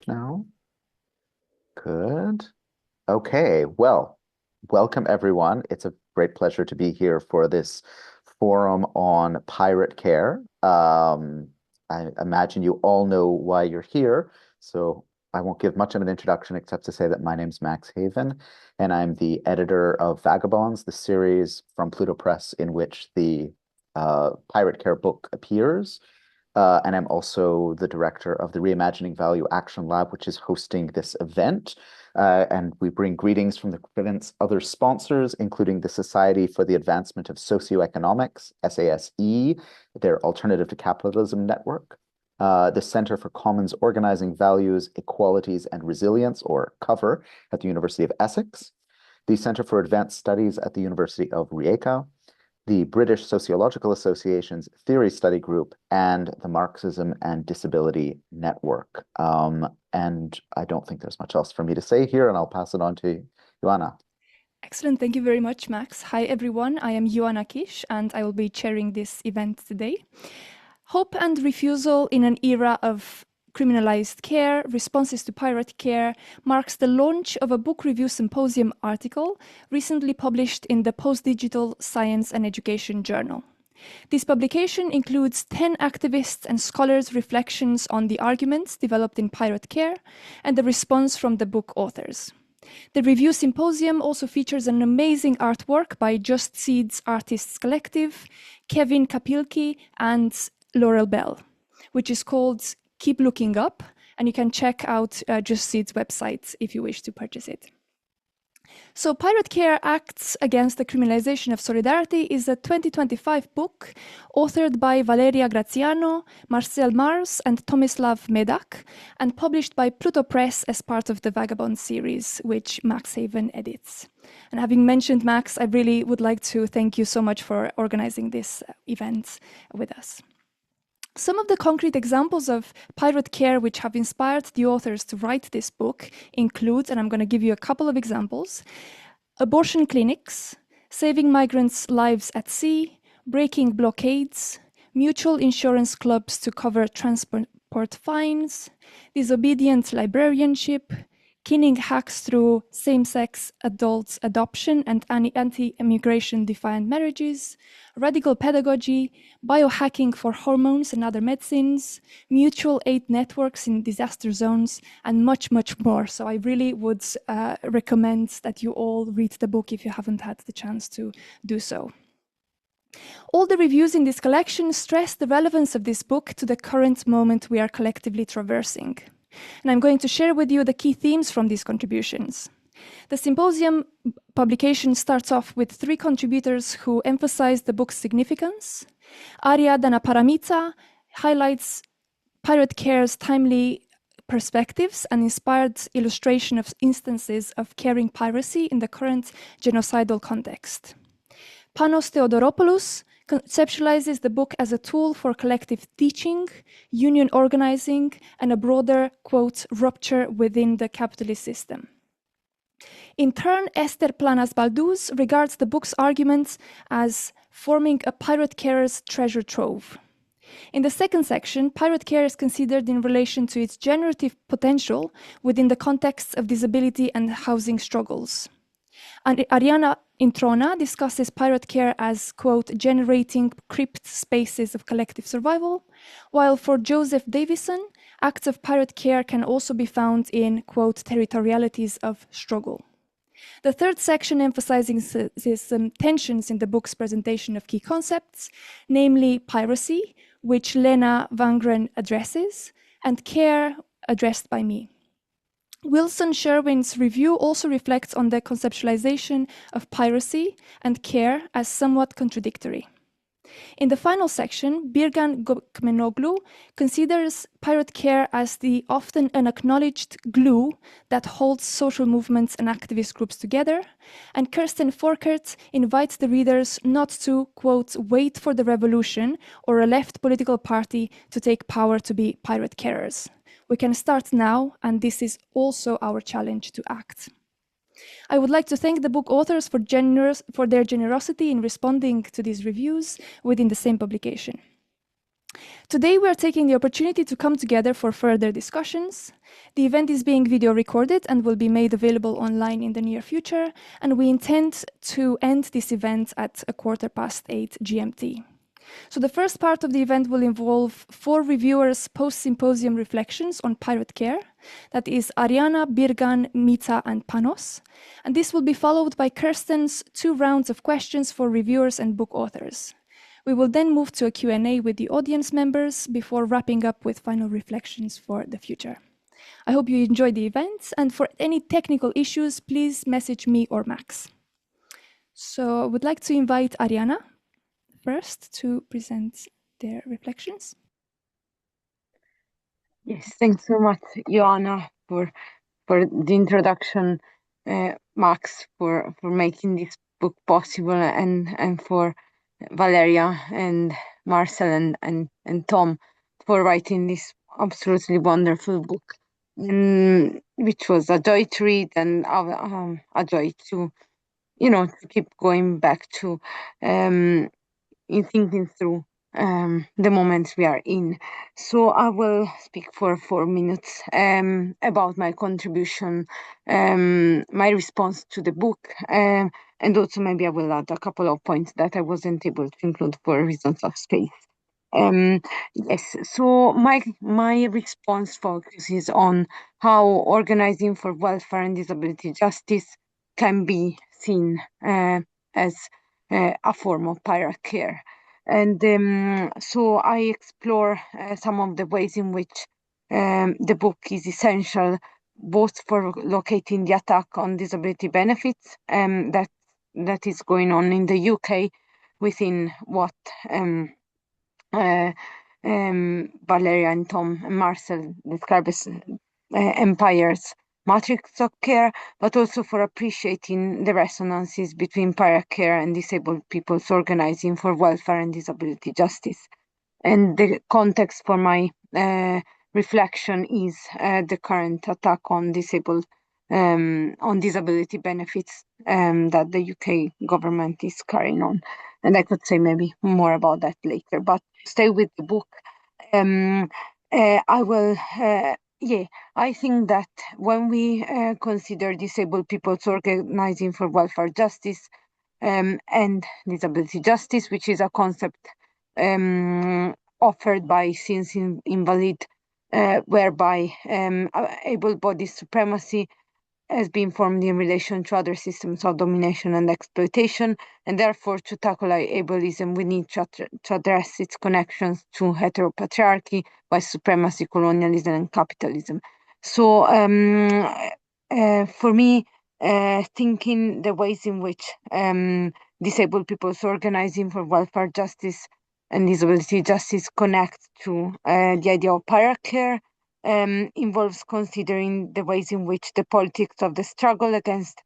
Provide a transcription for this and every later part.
now? Good. Okay, well, welcome everyone. It's a great pleasure to be here for this forum on pirate care. I imagine you all know why you're here, so I won't give much of an introduction except to say that my name's Max Haven, and I'm the editor of Vagabonds, the series from Pluto Press in which the pirate care book appears. And I'm also the director of the Reimagining Value Action Lab, which is hosting this event. And we bring greetings from the event's other sponsors, including the Society for the Advancement of Socioeconomics, SASE, their Alternative to Capitalism network, the Center for Commons Organizing Values, Equalities, and Resilience, or COVER, at the University of Essex, the Center for Advanced Studies at the University of Rijeka, the British Sociological Association's Theory Study Group, and the Marxism and Disability Network. And I don't think there's much else for me to say here, and I'll pass it on to Ioana. Excellent. Thank you very much, Max. Hi, everyone. I am Ioana Cerasella, and I will be chairing this event today. Hope and refusal in an era of criminalized care, responses to pirate care, marks the launch of a book review symposium article recently published in the Postdigital Science and Education Journal. This publication includes 10 activists and scholars' reflections on the arguments developed in pirate care and the response from the book authors. The review symposium also features an amazing artwork by Just Seeds Artists Collective, Kevin Kapilki, and Laurel Bell, which is called Keep Looking Up, and you can check out Just Seed's website if you wish to purchase it. So Pirate Care Acts Against the Criminalization of Solidarity is a 2025 book authored by Valeria Graziano, Marcell Mars, and Tomislav Medak, and published by Pluto Press as part of the Vagabond series, which Max Haven edits. And having mentioned Max, I really would like to thank you so much for organizing this event with us. Some of the concrete examples of pirate care which have inspired the authors to write this book include, and I'm going to give you a couple of examples, abortion clinics, saving migrants' lives at sea, breaking blockades, mutual insurance clubs to cover transport fines, disobedient librarianship, kinning hacks through same-sex adult adoption and anti-immigration defiant marriages, radical pedagogy, biohacking for hormones and other medicines, mutual aid networks in disaster zones, and much, much more. So I really would recommend that you all read the book if you haven't had the chance to do so. All the reviews in this collection stress the relevance of this book to the current moment we are collectively traversing. And I'm going to share with you the key themes from these contributions. The symposium publication starts off with 3 contributors who emphasize the book's significance. Aria Danaparamita highlights pirate care's timely perspectives and inspired illustration of instances of caring piracy in the current genocidal context. Panos Theodoropoulos conceptualizes the book as a tool for collective teaching, union organizing, and a broader, quote, rupture within the capitalist system. In turn, Esther Planas Balduz regards the book's arguments as forming a pirate carer's treasure trove. In the second section, pirate care is considered in relation to its generative potential within the context of disability and housing struggles. And Arianna Introna discusses pirate care as, quote, generating crypt spaces of collective survival, while for Joseph Davison, acts of pirate care can also be found in, quote, territorialities of struggle. The third section emphasizes some tensions in the book's presentation of key concepts, namely piracy, which Lena Wånggren addresses, and care, addressed by me. Wilson Sherwin's review also reflects on the conceptualization of piracy and care as somewhat contradictory. In the final section, Birgan Gokmenoglu considers pirate care as the often unacknowledged glue that holds social movements and activist groups together, and Kirsten Forkert invites the readers not to, quote, wait for the revolution or a left political party to take power to be pirate carers. We can start now, and this is also our challenge to act. I would like to thank the book authors for their generosity in responding to these reviews within the same publication. Today we are taking the opportunity to come together for further discussions. The event is being video recorded and will be made available online in the near future, and we intend to end this event at 8:15 GMT. So the first part of the event will involve 4 reviewers' post-symposium reflections on pirate care. That is Arianna, Birgan, Mita, and Panos. And this will be followed by Kirsten's 2 rounds of questions for reviewers and book authors. We will then move to a Q&A with the audience members before wrapping up with final reflections for the future. I hope you enjoyed the event, and for any technical issues, please message me or Max. So I would like to invite Arianna first to present their reflections. Yes, thanks so much, Ioana, for the introduction, Max, for making this book possible, and for Valeria and Marcell and Tom for writing this absolutely wonderful book, which was a joy to read and a joy to keep going back to in thinking through the moments we are in. So I will speak for 4 minutes about my contribution, my response to the book, and also maybe I will add a couple of points that I wasn't able to include for reasons of space. Yes, so my response focuses on how organizing for welfare and disability justice can be seen as a form of pirate care. And so I explore some of the ways in which the book is essential, both for locating the attack on disability benefits that is going on in the UK within what Valeria and Tom and Marcell describe as empire's matrix of care, but also for appreciating the resonances between pirate care and disabled people's organizing for welfare and disability justice. And the context for my reflection is the current attack on disability benefits that the UK government is carrying on. And I could say maybe more about that later, but stay with the book. I will, I think that when we consider disabled people's organizing for welfare justice and disability justice, which is a concept offered by Since Invalid, whereby able-bodied supremacy has been formed in relation to other systems of domination and exploitation, and therefore to tackle ableism we need to address its connections to heteropatriarchy, white supremacy, colonialism, and capitalism. So for me, thinking the ways in which disabled people's organizing for welfare justice and disability justice connect to the idea of pirate care involves considering the ways in which the politics of the struggle against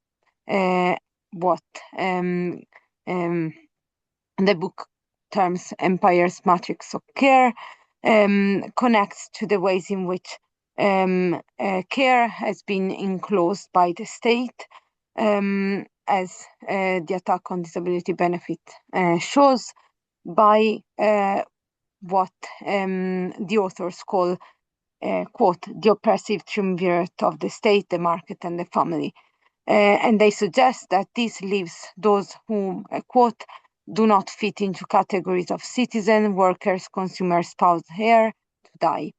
what the book terms empire's matrix of care connects to the ways in which care has been enclosed by the state, as the attack on disability benefit shows, by what the authors call quote, the oppressive triumvirate of the state, the market, and the family. And they suggest that this leaves those who, quote, do not fit into categories of citizen, workers, consumer, spouse, heir, to die,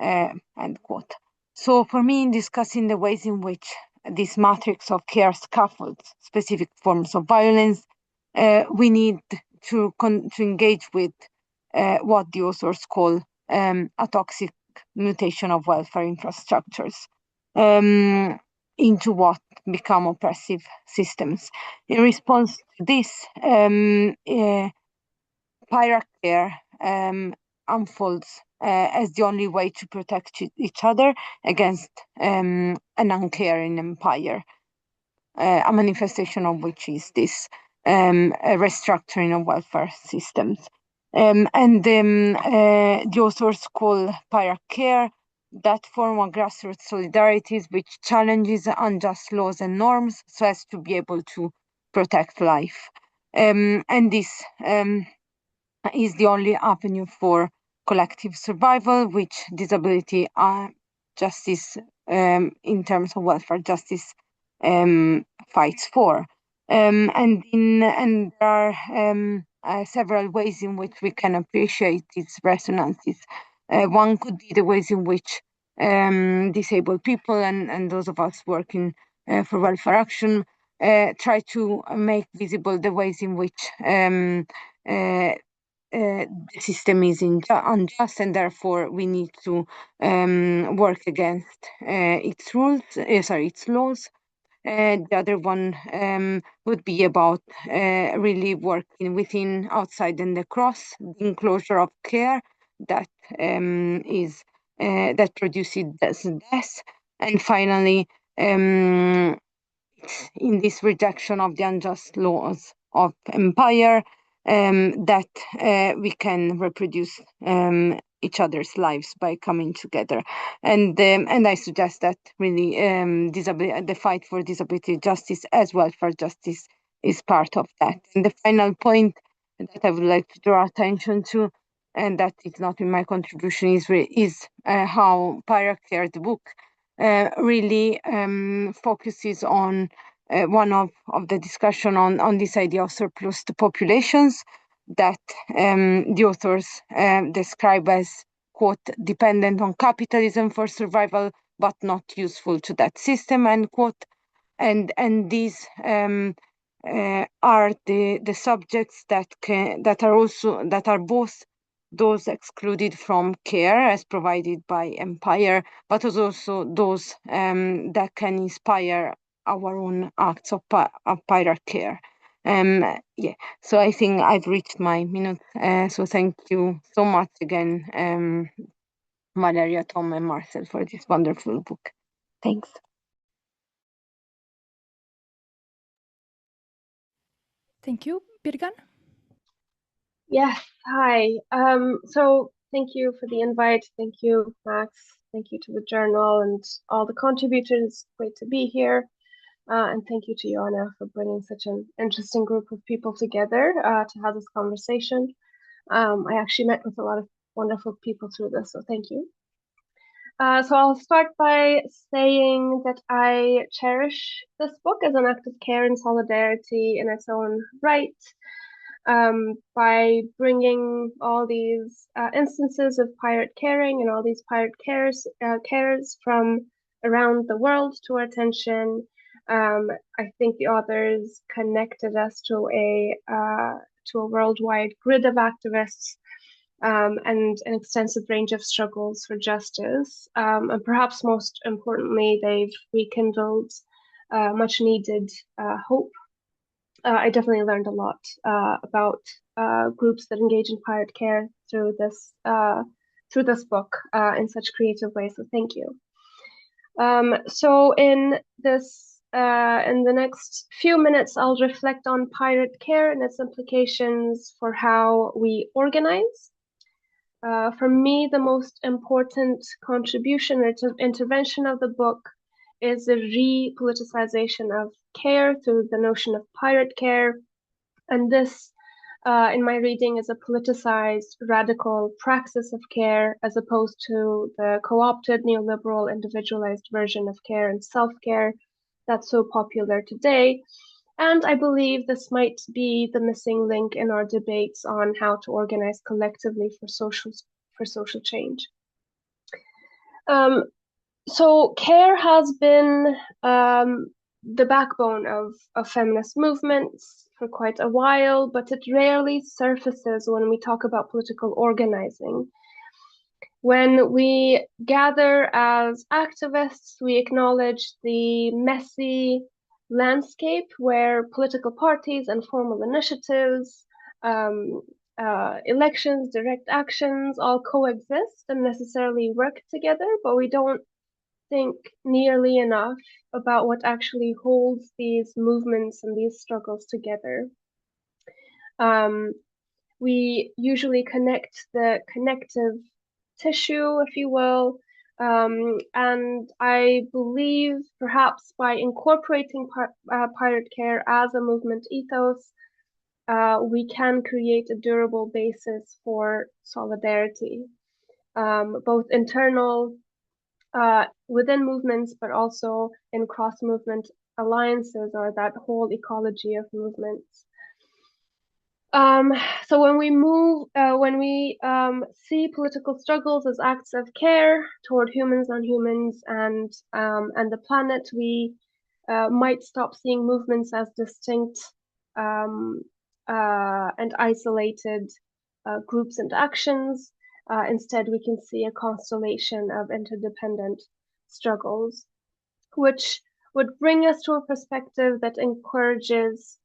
end quote. So for me, in discussing the ways in which this matrix of care scaffolds specific forms of violence, we need to engage with what the authors call a toxic mutation of welfare infrastructures into what become oppressive systems. In response to this, pirate care unfolds as the only way to protect each other against an uncaring empire, a manifestation of which is this restructuring of welfare systems. And the authors call pirate care that form of grassroots solidarities which challenges unjust laws and norms so as to be able to protect life. And this is the only avenue for collective survival, which disability justice in terms of welfare justice fights for. And there are several ways in which we can appreciate these resonances. One could be the ways in which disabled people and those of us working for welfare action try to make visible the ways in which the system is unjust, and therefore we need to work against its laws. The other one would be about really working within, outside, and across the enclosure of care that that produces death. And finally, in this rejection of the unjust laws of empire, that we can reproduce each other's lives by coming together. And I suggest that really the fight for disability justice as welfare justice is part of that. And the final point that I would like to draw attention to, and that is not in my contribution, is how Pirate Care, the book, really focuses on one of the discussion on this idea of surplus populations that the authors describe as, quote, dependent on capitalism for survival, but not useful to that system, end quote. And these are the subjects that are both those excluded from care as provided by empire, but also those that can inspire our own acts of pirate care. Yeah, so I think I've reached my minute. So thank you so much again, Valeria, Tom, and Marcell, for this wonderful book. Thanks. Thank you, Birgan. Yes, hi. So thank you for the invite. Thank you, Max. Thank you to the journal and all the contributors. Great to be here. And thank you to Ioana for bringing such an interesting group of people together to have this conversation. I actually met with a lot of wonderful people through this, so thank you. So I'll start by saying that I cherish this book as an act of care and solidarity in its own right. By bringing all these instances of pirate caring and all these pirate cares from around the world to our attention, I think the authors connected us to a worldwide grid of activists and an extensive range of struggles for justice. And perhaps most importantly, they've rekindled much needed hope. I definitely learned a lot about groups that engage in pirate care through this book in such creative ways. So thank you. So in the next few minutes, I'll reflect on pirate care and its implications for how we organize. For me, the most important contribution or intervention of the book is the re-politicization of care through the notion of pirate care. And this, in my reading, is a politicized, radical praxis of care as opposed to the co-opted, neoliberal, individualized version of care and self-care that's so popular today. And I believe this might be the missing link in our debates on how to organize collectively for social change. So care has been the backbone of feminist movements for quite a while, but it rarely surfaces when we talk about political organizing. When we gather as activists, we acknowledge the messy landscape where political parties and formal initiatives, elections, direct actions all coexist and necessarily work together, but we don't think nearly enough about what actually holds these movements and these struggles together. We usually connect the connective tissue, if you will, and I believe perhaps by incorporating pirate care as a movement ethos, we can create a durable basis for solidarity. both internal within movements, but also in cross-movement alliances, or that whole ecology of movements. So when we see political struggles as acts of care toward humans, non-humans, and the planet, we might stop seeing movements as distinct and isolated groups and actions. Instead, we can see a constellation of interdependent struggles, which would bring us to a perspective that encourages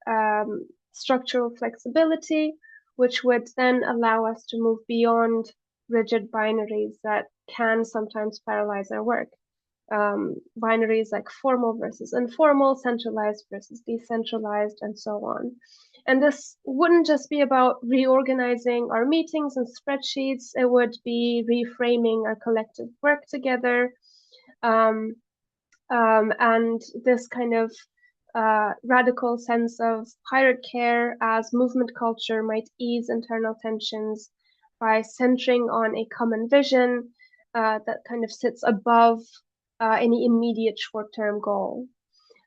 structural flexibility, which would then allow us to move beyond rigid binaries that can sometimes paralyze our work. Binaries like formal versus informal, centralized versus decentralized, and so on. And this wouldn't just be about reorganizing our meetings and spreadsheets, it would be reframing our collective work together. And this kind of radical sense of pirate care as movement culture might ease internal tensions by centering on a common vision that kind of sits above any immediate short-term goal.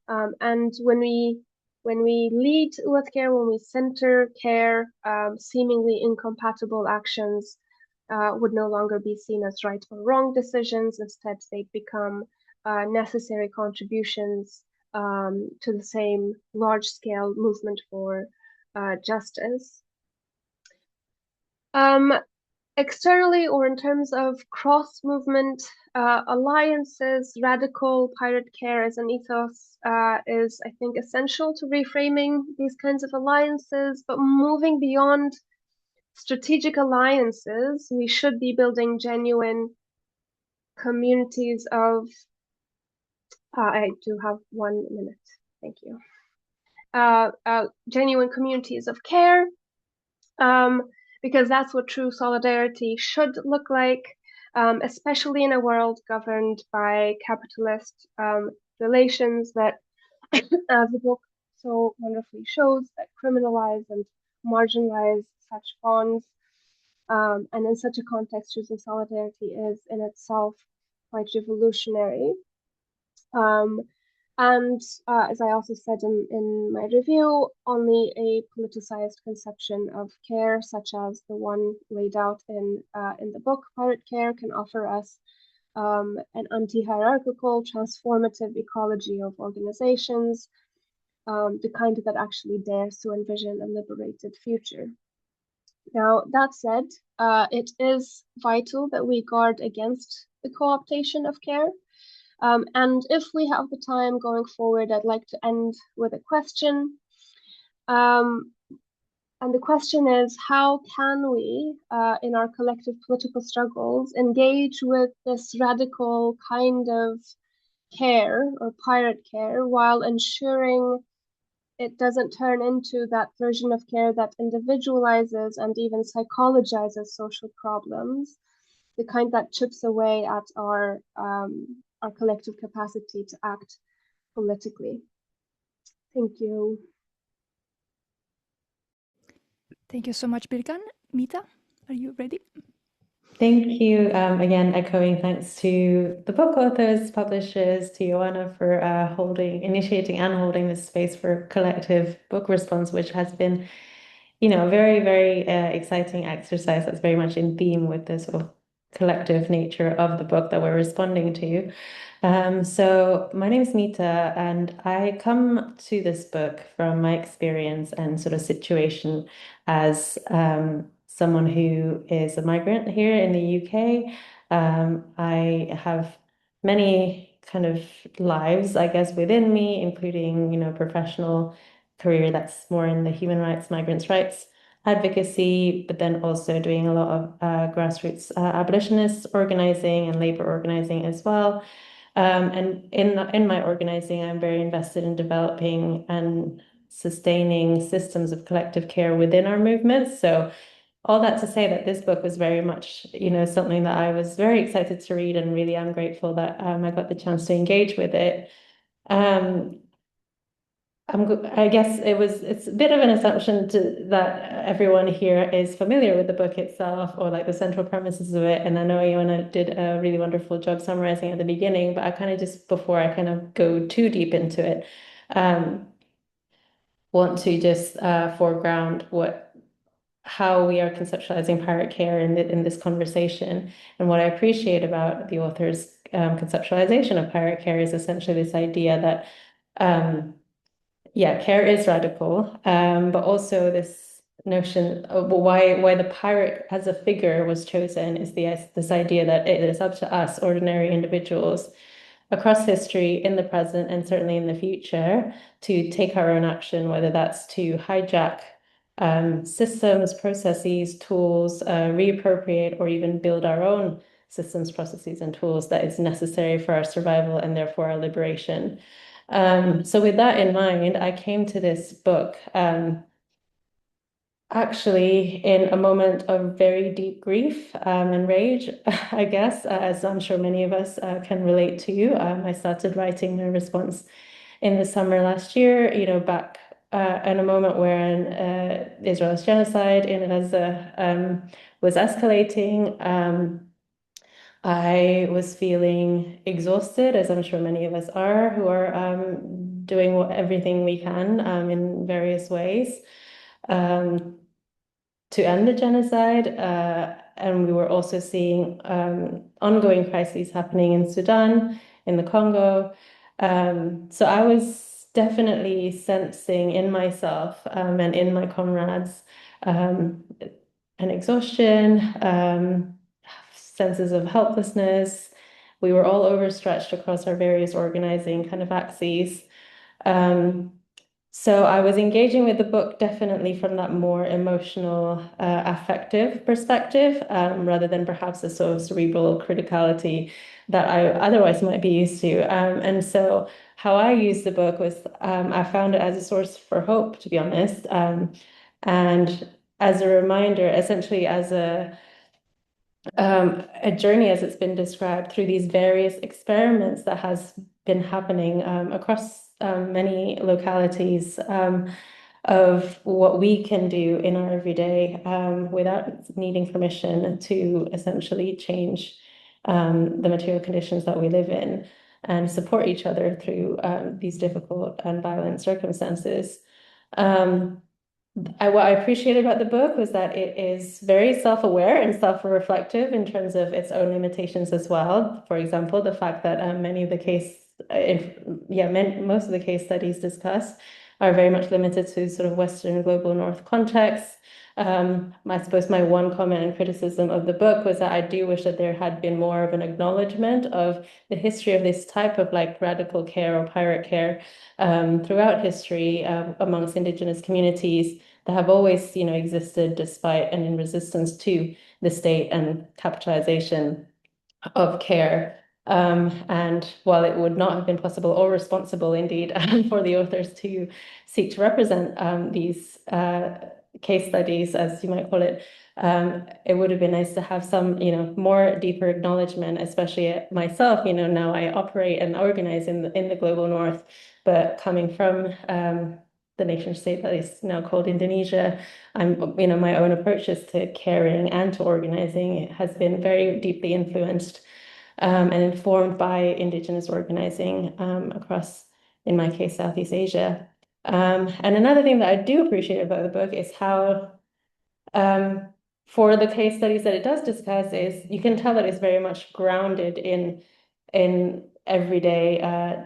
And when we lead with care, when we center care, seemingly incompatible actions would no longer be seen as right or wrong decisions. Instead, they become necessary contributions to the same large-scale movement for justice. Externally, or in terms of cross-movement alliances, radical pirate care as an ethos is, I think, essential to reframing these kinds of alliances. But moving beyond strategic alliances, we should be building genuine communities of I do have 1 minute. Thank you. Genuine communities of care, because that's what true solidarity should look like, especially in a world governed by capitalist relations that, as the book so wonderfully shows, that criminalize and marginalize such bonds. And in such a context, choosing solidarity is in itself quite revolutionary. And as I also said in my review, only a politicized conception of care, such as the one laid out in the book, Pirate Care, can offer us an anti-hierarchical, transformative ecology of organizations, the kind that actually dares to envision a liberated future. Now, that said, it is vital that we guard against the co-optation of care. And if we have the time going forward, I'd like to end with a question. And the question is, how can we, in our collective political struggles, engage with this radical kind of care or pirate care while ensuring it doesn't turn into that version of care that individualizes and even psychologizes social problems, the kind that chips away at our collective capacity to act politically. Thank you. Thank you so much, Birgan. Mita, are you ready? Thank you. Again, echoing thanks to the book authors, publishers, to Ioana for initiating and holding this space for collective book response, which has been, a very, very exciting exercise that's very much in theme with the sort of collective nature of the book that we're responding to. So my name is Mita, and I come to this book from my experience and sort of situation as someone who is a migrant here in the UK. I have many kind of lives, I guess, within me, including, professional career that's more in the human rights, migrants' rights advocacy, but then also doing a lot of grassroots abolitionist organizing and labor organizing as well. And in my organizing, I'm very invested in developing and sustaining systems of collective care within our movements. So all that to say that this book was very much, something that I was very excited to read, and really I'm grateful that I got the chance to engage with it. I guess it's a bit of an assumption that everyone here is familiar with the book itself or like the central premises of it. And I know Ioana did a really wonderful job summarizing at the beginning, but I kind of just, before I kind of go too deep into it, want to just foreground how we are conceptualizing pirate care in this conversation. And what I appreciate about the author's conceptualization of pirate care is essentially this idea that care is radical, but also this notion of why the pirate as a figure was chosen is this idea that it is up to us, ordinary individuals, across history, in the present, and certainly in the future, to take our own action, whether that's to hijack systems, processes, tools, reappropriate, or even build our own systems, processes, and tools that is necessary for our survival and therefore our liberation. So with that in mind, I came to this book actually in a moment of very deep grief and rage, I guess, as I'm sure many of us can relate to. I started writing my response in the summer last year, back in a moment where Israel's genocide in Gaza was escalating. I was feeling exhausted, as I'm sure many of us are, who are doing everything we can in various ways to end the genocide. And we were also seeing ongoing crises happening in Sudan, in the Congo. So I was definitely sensing in myself and in my comrades an exhaustion, senses of helplessness. We were all overstretched across our various organizing kind of axes. So I was engaging with the book definitely from that more emotional, affective perspective, rather than perhaps a sort of cerebral criticality that I otherwise might be used to. And so how I used the book was I found it as a source for hope, to be honest, and as a reminder, essentially as a journey, as it's been described, through these various experiments that has been happening across many localities of what we can do in our everyday without needing permission to essentially change the material conditions that we live in and support each other through these difficult and violent circumstances. What I appreciated about the book was that it is very self-aware and self-reflective in terms of its own limitations as well. For example, the fact that most of the case studies discussed are very much limited to sort of Western global North contexts. I suppose my one comment and criticism of the book was that I do wish that there had been more of an acknowledgement of the history of this type of like radical care or pirate care throughout history amongst Indigenous communities that have always, existed despite and in resistance to the state and capitalization of care. And while it would not have been possible or responsible indeed for the authors to seek to represent these case studies, as you might call it, it would have been nice to have some, more deeper acknowledgement, especially myself, now I operate and organize in the global North, but coming from the nation state that is now called Indonesia, my own approaches to caring and to organizing has been very deeply influenced and informed by Indigenous organizing across, in my case, Southeast Asia. And another thing that I do appreciate about the book is how, for the case studies that it does discuss, is you can tell that it's very much grounded in everyday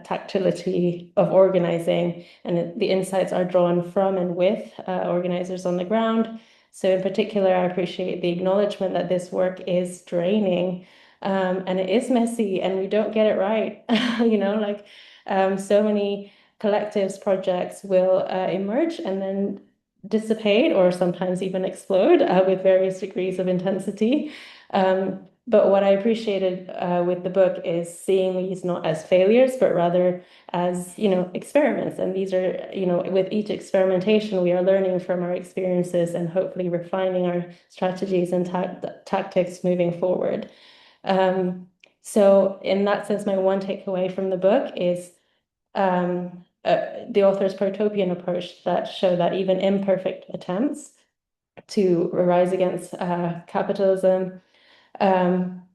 tactility of organizing, and the insights are drawn from and with organizers on the ground. So in particular, I appreciate the acknowledgement that this work is draining and it is messy and we don't get it right. So many collectives, projects will emerge and then dissipate or sometimes even explode with various degrees of intensity. But what I appreciated with the book is seeing these not as failures, but rather as, experiments. And these are, with each experimentation, we are learning from our experiences and hopefully refining our strategies and tactics moving forward. So in that sense, my one takeaway from the book is the author's protopian approach that show that even imperfect attempts to rise against capitalism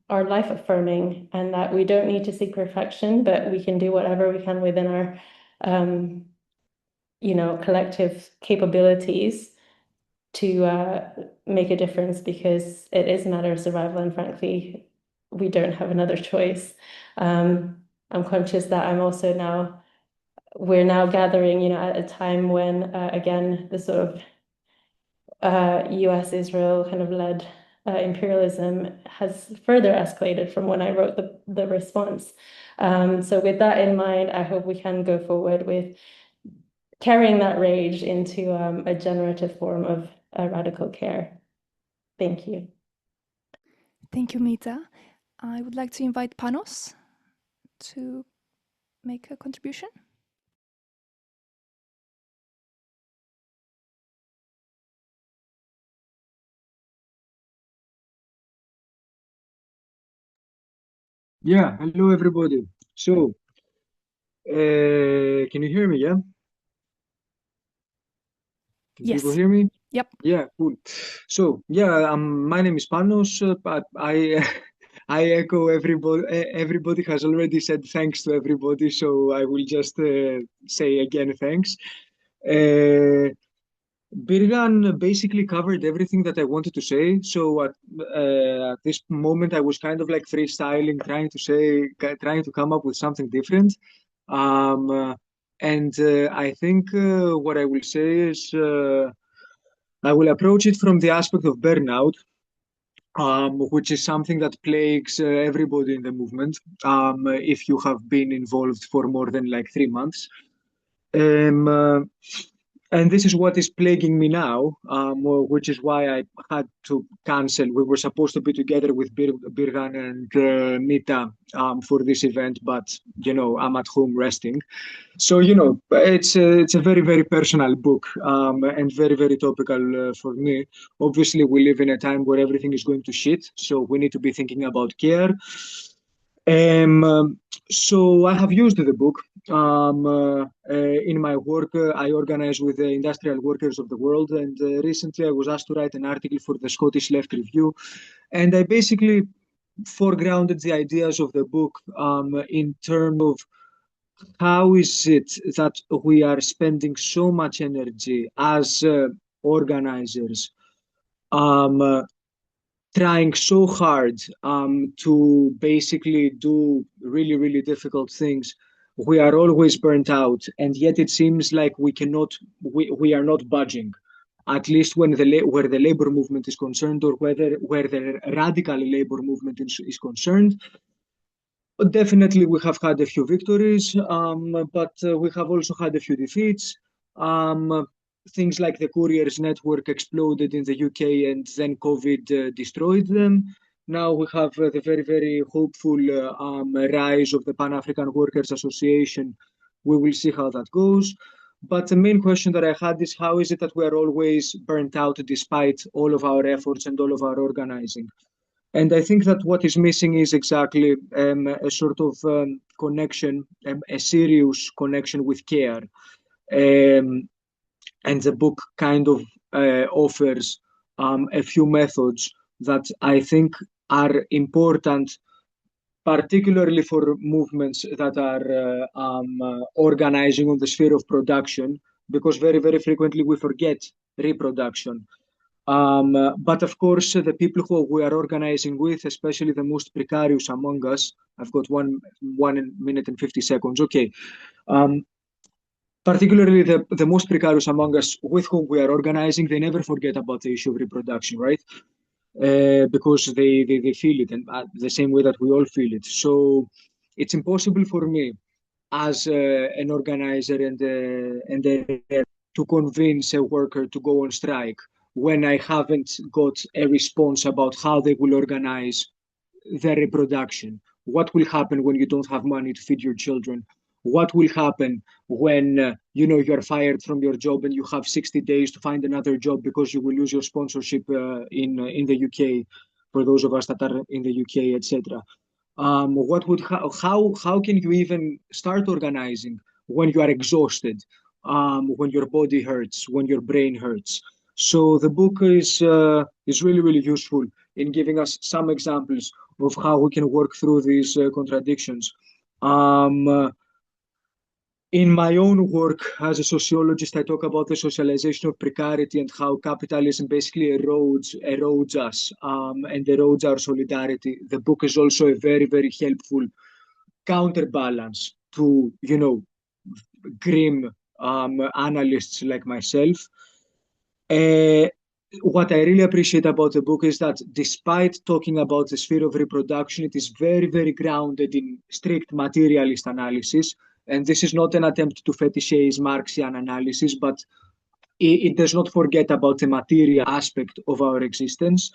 are life-affirming, and that we don't need to seek perfection, but we can do whatever we can within our collective capabilities to make a difference, because it is a matter of survival, and frankly, we don't have another choice. I'm conscious that we're now gathering, at a time when, again, the sort of US-Israel kind of led imperialism has further escalated from when I wrote the response. So with that in mind, I hope we can go forward with carrying that rage into a generative form of radical care. Thank you. Thank you, Mita. I would like to invite Panos to make a contribution. Yeah, hello everybody. So, can you hear me? Yeah? Can Yes. people hear me? Yep. Yeah, cool. So, yeah, my name is Panos. I I echo everybody. Everybody has already said thanks to everybody, so I will just say again thanks. Birgan basically covered everything that I wanted to say. So at this moment, I was kind of like freestyling, trying to come up with something different. I think what I will say is I will approach it from the aspect of burnout, which is something that plagues everybody in the movement. If you have been involved for more than like 3 months. And this is what is plaguing me now, which is why I had to cancel. We were supposed to be together with Birgan and Mita for this event, but I'm at home resting. So it's a very, very personal book, and very, very topical for me. Obviously, we live in a time where everything is going to shit, so we need to be thinking about care. So I have used the book in my work. I organize with the industrial workers of the world, and recently I was asked to write an article for the Scottish Left Review, and I basically foregrounded the ideas of the book in terms of how is it that we are spending so much energy as organizers, trying so hard to basically do really, really difficult things. We are always burnt out, and yet it seems like we are not budging, at least where the labor movement is concerned, or where the radical labor movement is concerned. But definitely, we have had a few victories, but we have also had a few defeats. Things like the couriers network exploded in the UK, and then COVID destroyed them. Now we have the very, very hopeful rise of the Pan-African Workers Association. We will see how that goes. But the main question that I had is, how is it that we are always burnt out despite all of our efforts and all of our organizing? And I think that what is missing is exactly a sort of connection, a serious connection with care. And the book kind of offers a few methods that I think are important, particularly for movements that are organizing on the sphere of production, because very, very frequently we forget reproduction. But of course, the people who we are organizing with, especially the most precarious among us, I've got 1 minute and 50 seconds. Okay. Particularly the most precarious among us with whom we are organizing, they never forget about the issue of reproduction, right? Because they feel it, and the same way that we all feel it. So it's impossible for me as an organizer and to convince a worker to go on strike when I haven't got a response about how they will organize their reproduction. What will happen when you don't have money to feed your children? What will happen when you're fired from your job and you have 60 days to find another job because you will lose your sponsorship in the UK, for those of us that are in the UK, etc. How can you even start organizing when you are exhausted, when your body hurts, when your brain hurts. So the book is really, really useful in giving us some examples of how we can work through these contradictions. In my own work as a sociologist, I talk about the socialization of precarity and how capitalism basically erodes us and erodes our solidarity. The book is also a very, very helpful counterbalance to, grim analysts like myself. What I really appreciate about the book is that despite talking about the sphere of reproduction, it is very, very grounded in strict materialist analysis. And this is not an attempt to fetishize Marxian analysis, but it does not forget about the material aspect of our existence.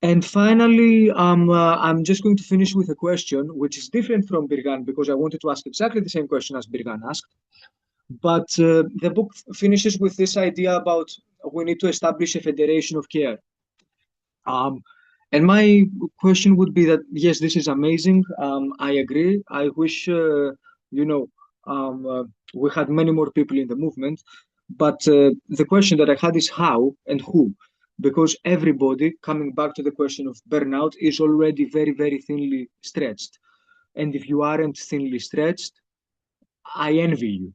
And finally, I'm just going to finish with a question, which is different from Birgan, because I wanted to ask exactly the same question as Birgan asked. But the book finishes with this idea about we need to establish a federation of care. And my question would be that, yes, this is amazing. I agree. I wish, we had many more people in the movement. But the question that I had is how and who? Because everybody, coming back to the question of burnout, is already very, very thinly stretched. And if you aren't thinly stretched, I envy you.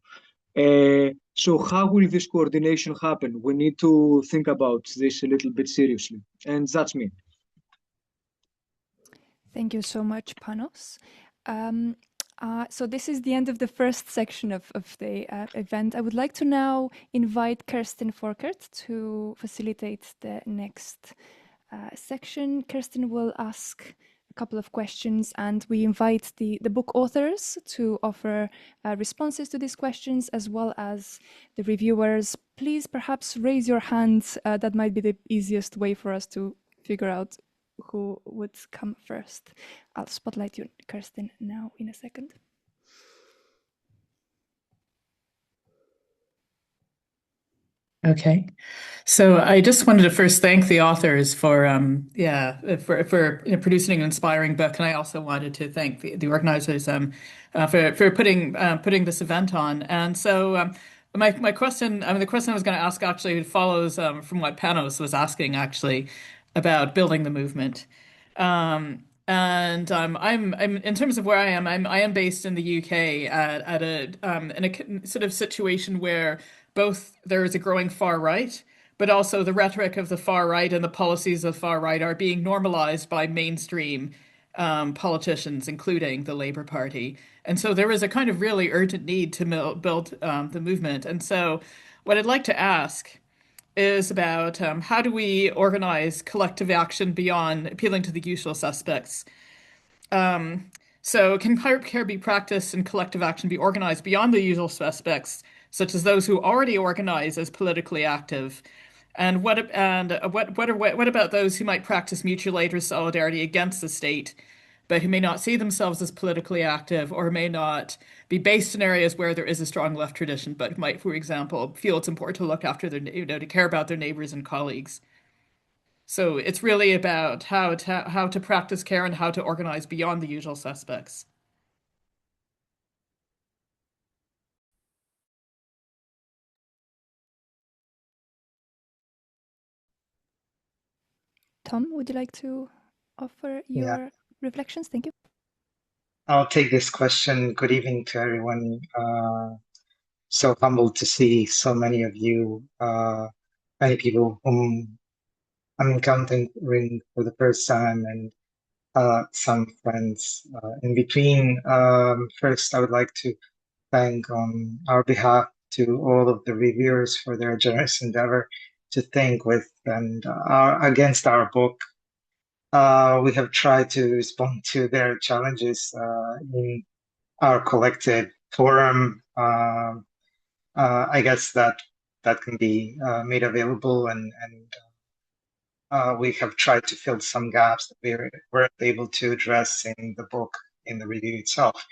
So how will this coordination happen? We need to think about this a little bit seriously. And that's me. Thank you so much, Panos. So this is the end of the first section of the event. I would like to now invite Kirsten Forkert to facilitate the next section. Kirsten will ask a couple of questions, and we invite the book authors to offer responses to these questions, as well as the reviewers. Please perhaps raise your hands. That might be the easiest way for us to figure out who would come first. I'll spotlight you, Kirsten, now in a second. Okay, so I just wanted to first thank the authors for producing an inspiring book, and I also wanted to thank the organizers for putting this event on. And so my question, the question I was going to ask actually follows from what Panos was asking actually about building the movement. I'm in terms of where I am based in the UK at in a sort of situation where both there is a growing far right, but also the rhetoric of the far right and the policies of the far right are being normalized by mainstream politicians, including the Labour Party. And so there is a kind of really urgent need to build the movement. And so what I'd like to ask is about how do we organize collective action beyond appealing to the usual suspects? So can pirate care be practiced and collective action be organized beyond the usual suspects, such as those who already organize as politically active? And what about those who might practice mutual aid or solidarity against the state, but who may not see themselves as politically active or may not be based in areas where there is a strong left tradition, but might, for example, feel it's important to look after their, to care about their neighbors and colleagues? So it's really about how to practice care and how to organize beyond the usual suspects. Tom, would you like to offer your reflections? Thank you. I'll take this question. Good evening to everyone. So humbled to see so many of you, many people whom I'm encountering for the first time, and some friends in between. First, I would like to thank on our behalf to all of the reviewers for their generous endeavor to think with and against our book. We have tried to respond to their challenges in our collective forum. I guess that can be made available, and we have tried to fill some gaps that we weren't able to address in the book, in the review itself.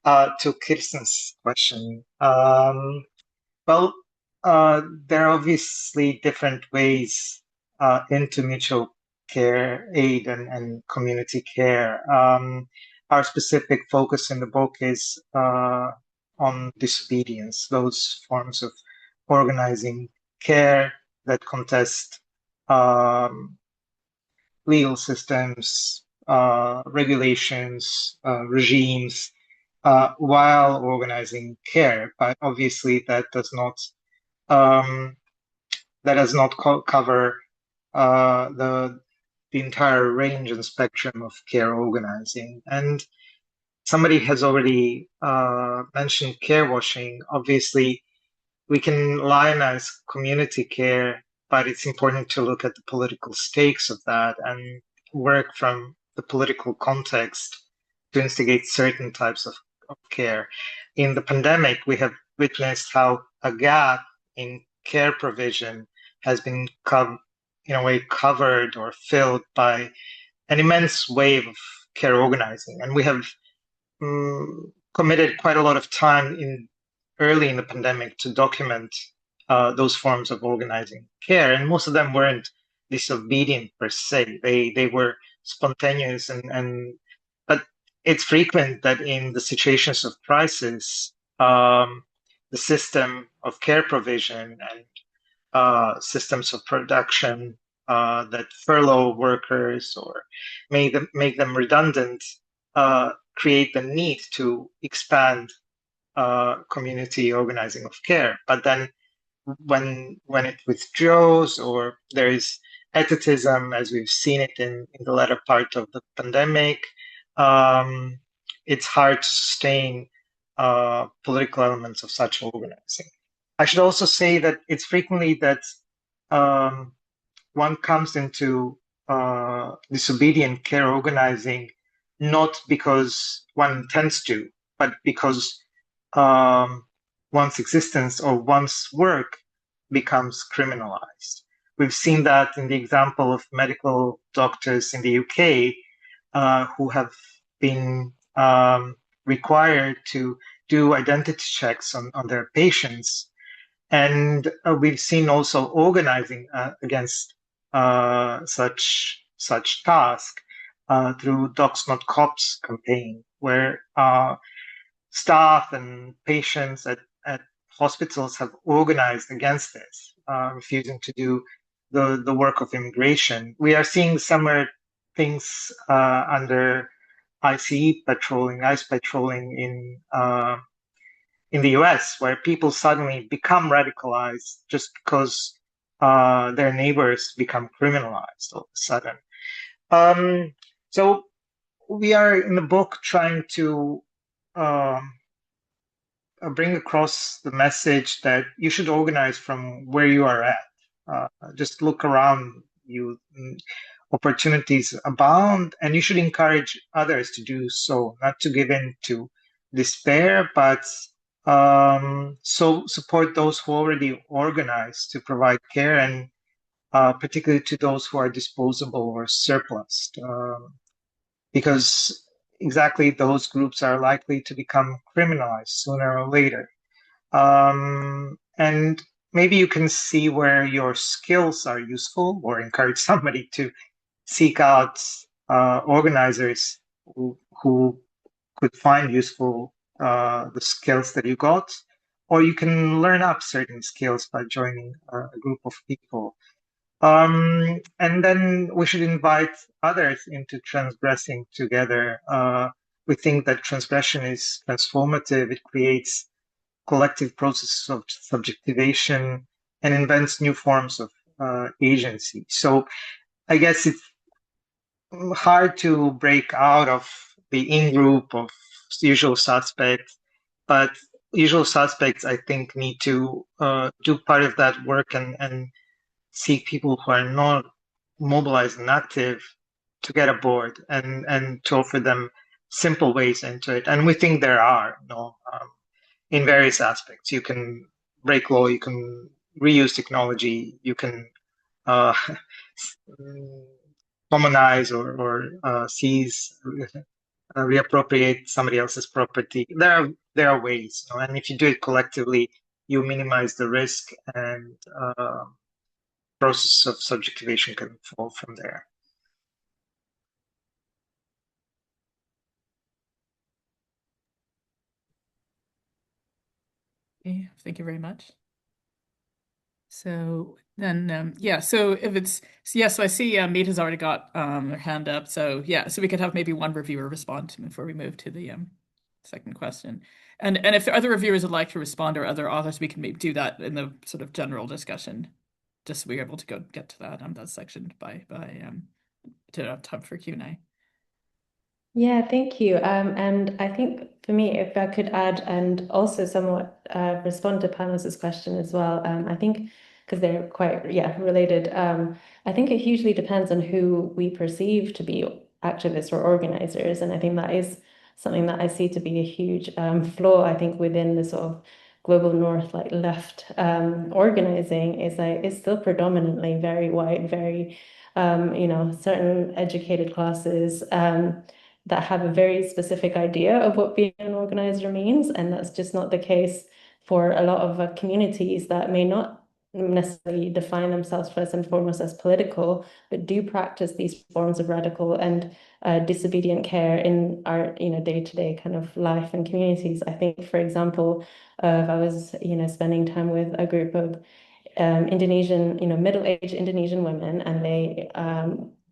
To Kirsten's question, well, there are obviously different ways into mutual care, aid, and community care. Our specific focus in the book is on disobedience, those forms of organizing care that contest legal systems, regulations, regimes, while organizing care. But obviously, that does not cover the entire range and spectrum of care organizing. And somebody has already mentioned care washing. Obviously, we can lionize community care, but it's important to look at the political stakes of that and work from the political context to instigate certain types of care. In the pandemic, we have witnessed how a gap in care provision has been in a way covered or filled by an immense wave of care organizing. And we have committed quite a lot of time early in the pandemic to document those forms of organizing care, and most of them weren't disobedient per se. They were spontaneous, but it's frequent that in the situations of crisis, the system of care provision and systems of production that furlough workers or make them redundant create the need to expand community organizing of care. But then when it withdraws or there is etatism, as we've seen it in the latter part of the pandemic, it's hard to sustain political elements of such organizing. I should also say that it's frequently that one comes into disobedient care organizing not because one intends to, but because one's existence or one's work becomes criminalized. We've seen that in the example of medical doctors in the UK who have been required to do identity checks on their patients. And we've seen also organizing against such task through Docs Not Cops campaign, where staff and patients at hospitals have organized against this, refusing to do the work of immigration. We are seeing similar things under ICE patrolling in the US, where people suddenly become radicalized just because their neighbors become criminalized all of a sudden. So we are in the book trying to bring across the message that you should organize from where you are at. Just look around you. Opportunities abound, and you should encourage others to do so, not to give in to despair, but so support those who already organize to provide care, and particularly to those who are disposable or surplus, because exactly those groups are likely to become criminalized sooner or later. And maybe you can see where your skills are useful, or encourage somebody to seek out organizers who could find useful the skills that you got, or you can learn up certain skills by joining a group of people. And then we should invite others into transgressing together. We think that transgression is transformative. It creates collective processes of subjectivation and invents new forms of agency. So I guess it's hard to break out of the in-group of usual suspects, but usual suspects, I think, need to do part of that work and seek people who are not mobilized and active to get aboard and to offer them simple ways into it. And we think there are, in various aspects. You can break law, you can reuse technology, you can commonize or seize, reappropriate somebody else's property. There are ways, and if you do it collectively, you minimize the risk, and process of subjectivation can fall from there. Okay, thank you very much. So then, yeah, so if it's, yeah, so I see Meta's already got her hand up. So yeah, so we could have maybe one reviewer respond before we move to the second question. And if other reviewers would like to respond or other authors, we can maybe do that in the sort of general discussion, just so we're able to get to that section to have time for Q&A. Yeah, thank you. And I think for me, if I could add and also somewhat respond to Panos's question as well, I think because they're quite, related. I think it hugely depends on who we perceive to be activists or organizers. And I think that is something that I see to be a huge flaw, I think, within the sort of global north, like left organizing is still predominantly very white, very, certain educated classes that have a very specific idea of what being an organizer means. And that's just not the case for a lot of communities that may not necessarily define themselves first and foremost as political, but do practice these forms of radical and disobedient care in our day-to-day kind of life and communities. I think, for example, if I was spending time with a group of Indonesian, middle-aged Indonesian women, and they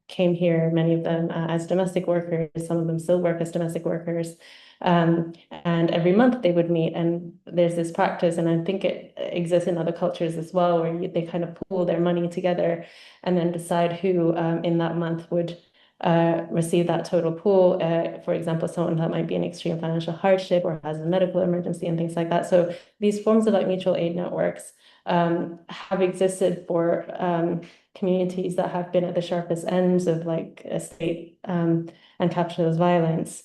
came here, many of them as domestic workers, some of them still work as domestic workers. And every month they would meet, and there's this practice, and I think it exists in other cultures as well, where they kind of pool their money together and then decide who in that month would receive that total pool. For example, someone that might be in extreme financial hardship or has a medical emergency and things like that. So these forms of like mutual aid networks have existed for communities that have been at the sharpest ends of like state and capitalist violence,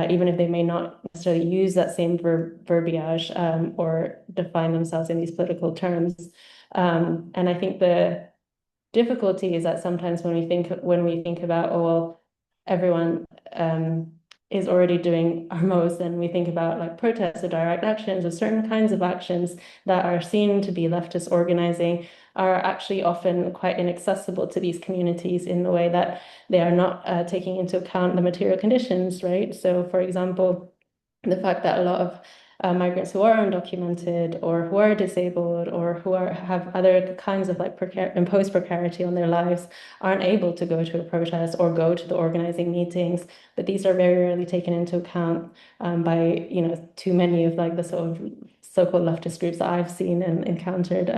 even if they may not necessarily use that same verbiage or define themselves in these political terms. And I think the difficulty is that sometimes when we think about, oh, well, everyone is already doing our most, and we think about like protests or direct actions or certain kinds of actions that are seen to be leftist organizing are actually often quite inaccessible to these communities in the way that they are not taking into account the material conditions, right? So, for example, the fact that a lot of migrants who are undocumented or who are disabled or who have other kinds of like imposed precarity on their lives aren't able to go to a protest or go to the organizing meetings. But these are very rarely taken into account by too many of like the sort of so-called leftist groups that I've seen and encountered.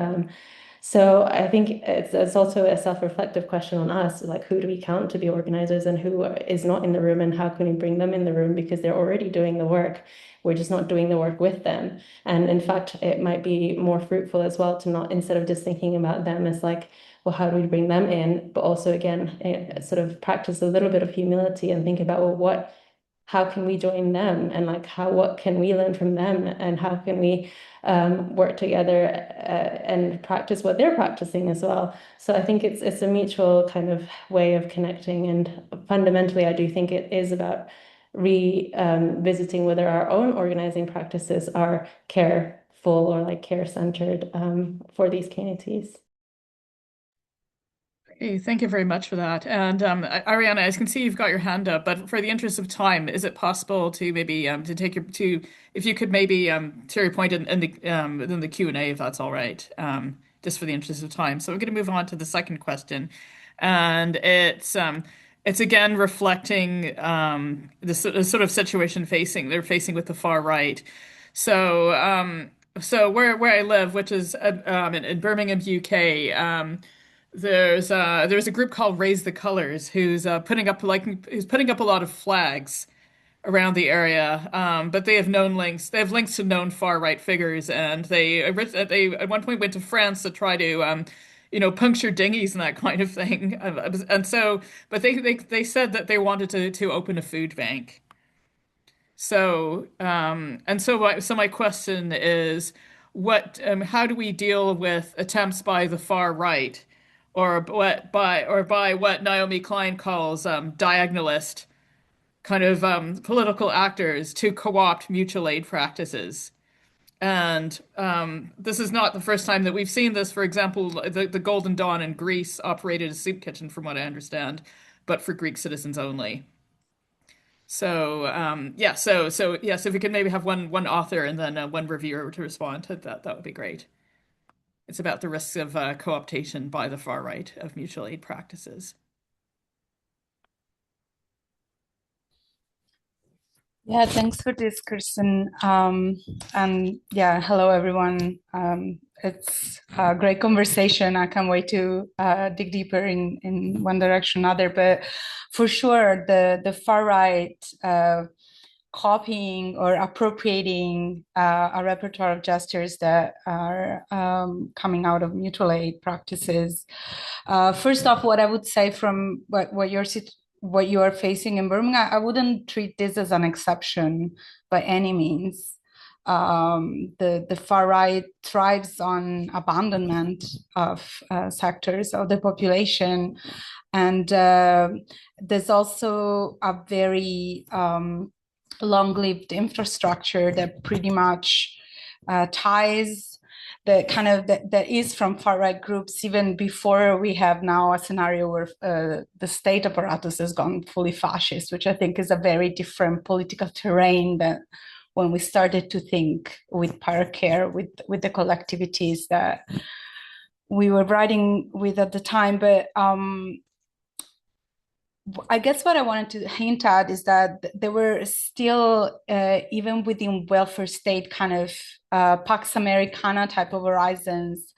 So I think it's also a self-reflective question on us, like who do we count to be organizers and who is not in the room, and how can we bring them in the room because they're already doing the work. We're just not doing the work with them. And in fact, it might be more fruitful as well to not, instead of just thinking about them as like, well, how do we bring them in? But also, again, sort of practice a little bit of humility and think about, well, how can we join them, and like what can we learn from them, and how can we work together and practice what they're practicing as well. So I think it's a mutual kind of way of connecting, and fundamentally I do think it is about revisiting whether our own organizing practices are careful or like care-centered for these communities. Hey, thank you very much for that. And Arianna, I can see you've got your hand up, but for the interest of time, is it possible to maybe if you could maybe share your point in the Q&A, if that's all right, just for the interest of time. So we're going to move on to the second question, and it's again reflecting the sort of situation they're facing with the far right. So where I live, which is in Birmingham, UK. There's a group called Raise the Colors who's putting up a lot of flags around the area, but they have known links. They have links to known far right figures, and they at one point went to France to try to puncture dinghies and that kind of thing. And so, but they said that they wanted to open a food bank. So so my question is, how do we deal with attempts by the far right, or by what Naomi Klein calls diagonalist kind of political actors to co-opt mutual aid practices? And this is not the first time that we've seen this. For example, the Golden Dawn in Greece operated a soup kitchen, from what I understand, but for Greek citizens only. So yes, if we could maybe have one author and then one reviewer to respond to that, that would be great. It's about the risks of co-optation by the far right of mutual aid practices. Yeah, thanks for this, Kirsten. And yeah, hello everyone. It's a great conversation. I can't wait to dig deeper in one direction or another. But for sure, the far right copying or appropriating a repertoire of gestures that are coming out of mutual aid practices. First off, what I would say from what you are facing in Birmingham, I wouldn't treat this as an exception by any means. The far right thrives on abandonment of sectors of the population, and there's also a very long-lived infrastructure that pretty much ties the kind of that is from far-right groups even before we have now a scenario where the state apparatus has gone fully fascist, which I think is a very different political terrain than when we started to think with pirate care, with the collectivities that we were writing with at the time. But I guess what I wanted to hint at is that there were still, even within welfare state kind of Pax Americana type of horizons,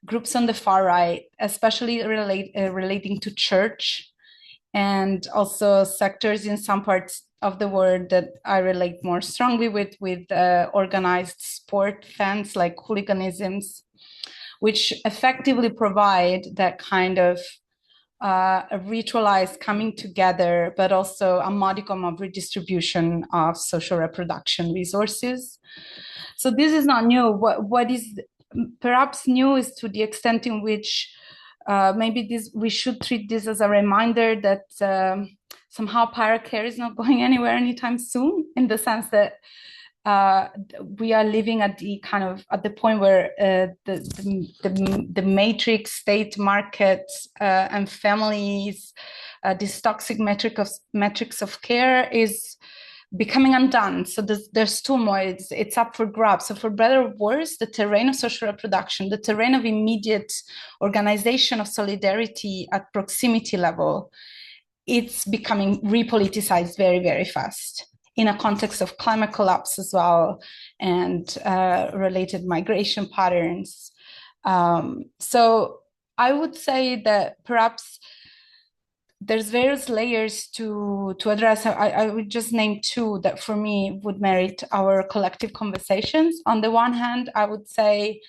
groups on the far right, especially relating to church, and also sectors in some parts of the world that I relate more strongly with organized sport fans like hooliganisms, which effectively provide that kind of a ritualized coming together, but also a modicum of redistribution of social reproduction resources. So this is not new. What is perhaps new is to the extent in which maybe we should treat this as a reminder that somehow pirate care is not going anywhere anytime soon, in the sense that we are living at the point where the matrix state market and families, this toxic metrics of care is becoming undone. So there's turmoil. It's up for grabs. So for better or worse, the terrain of social reproduction, the terrain of immediate organization of solidarity at proximity level, it's becoming repoliticized very, very fast, in a context of climate collapse as well, and related migration patterns. So I would say that perhaps there's various layers to address. I would just name two that for me would merit our collective conversations. On the one hand, I would say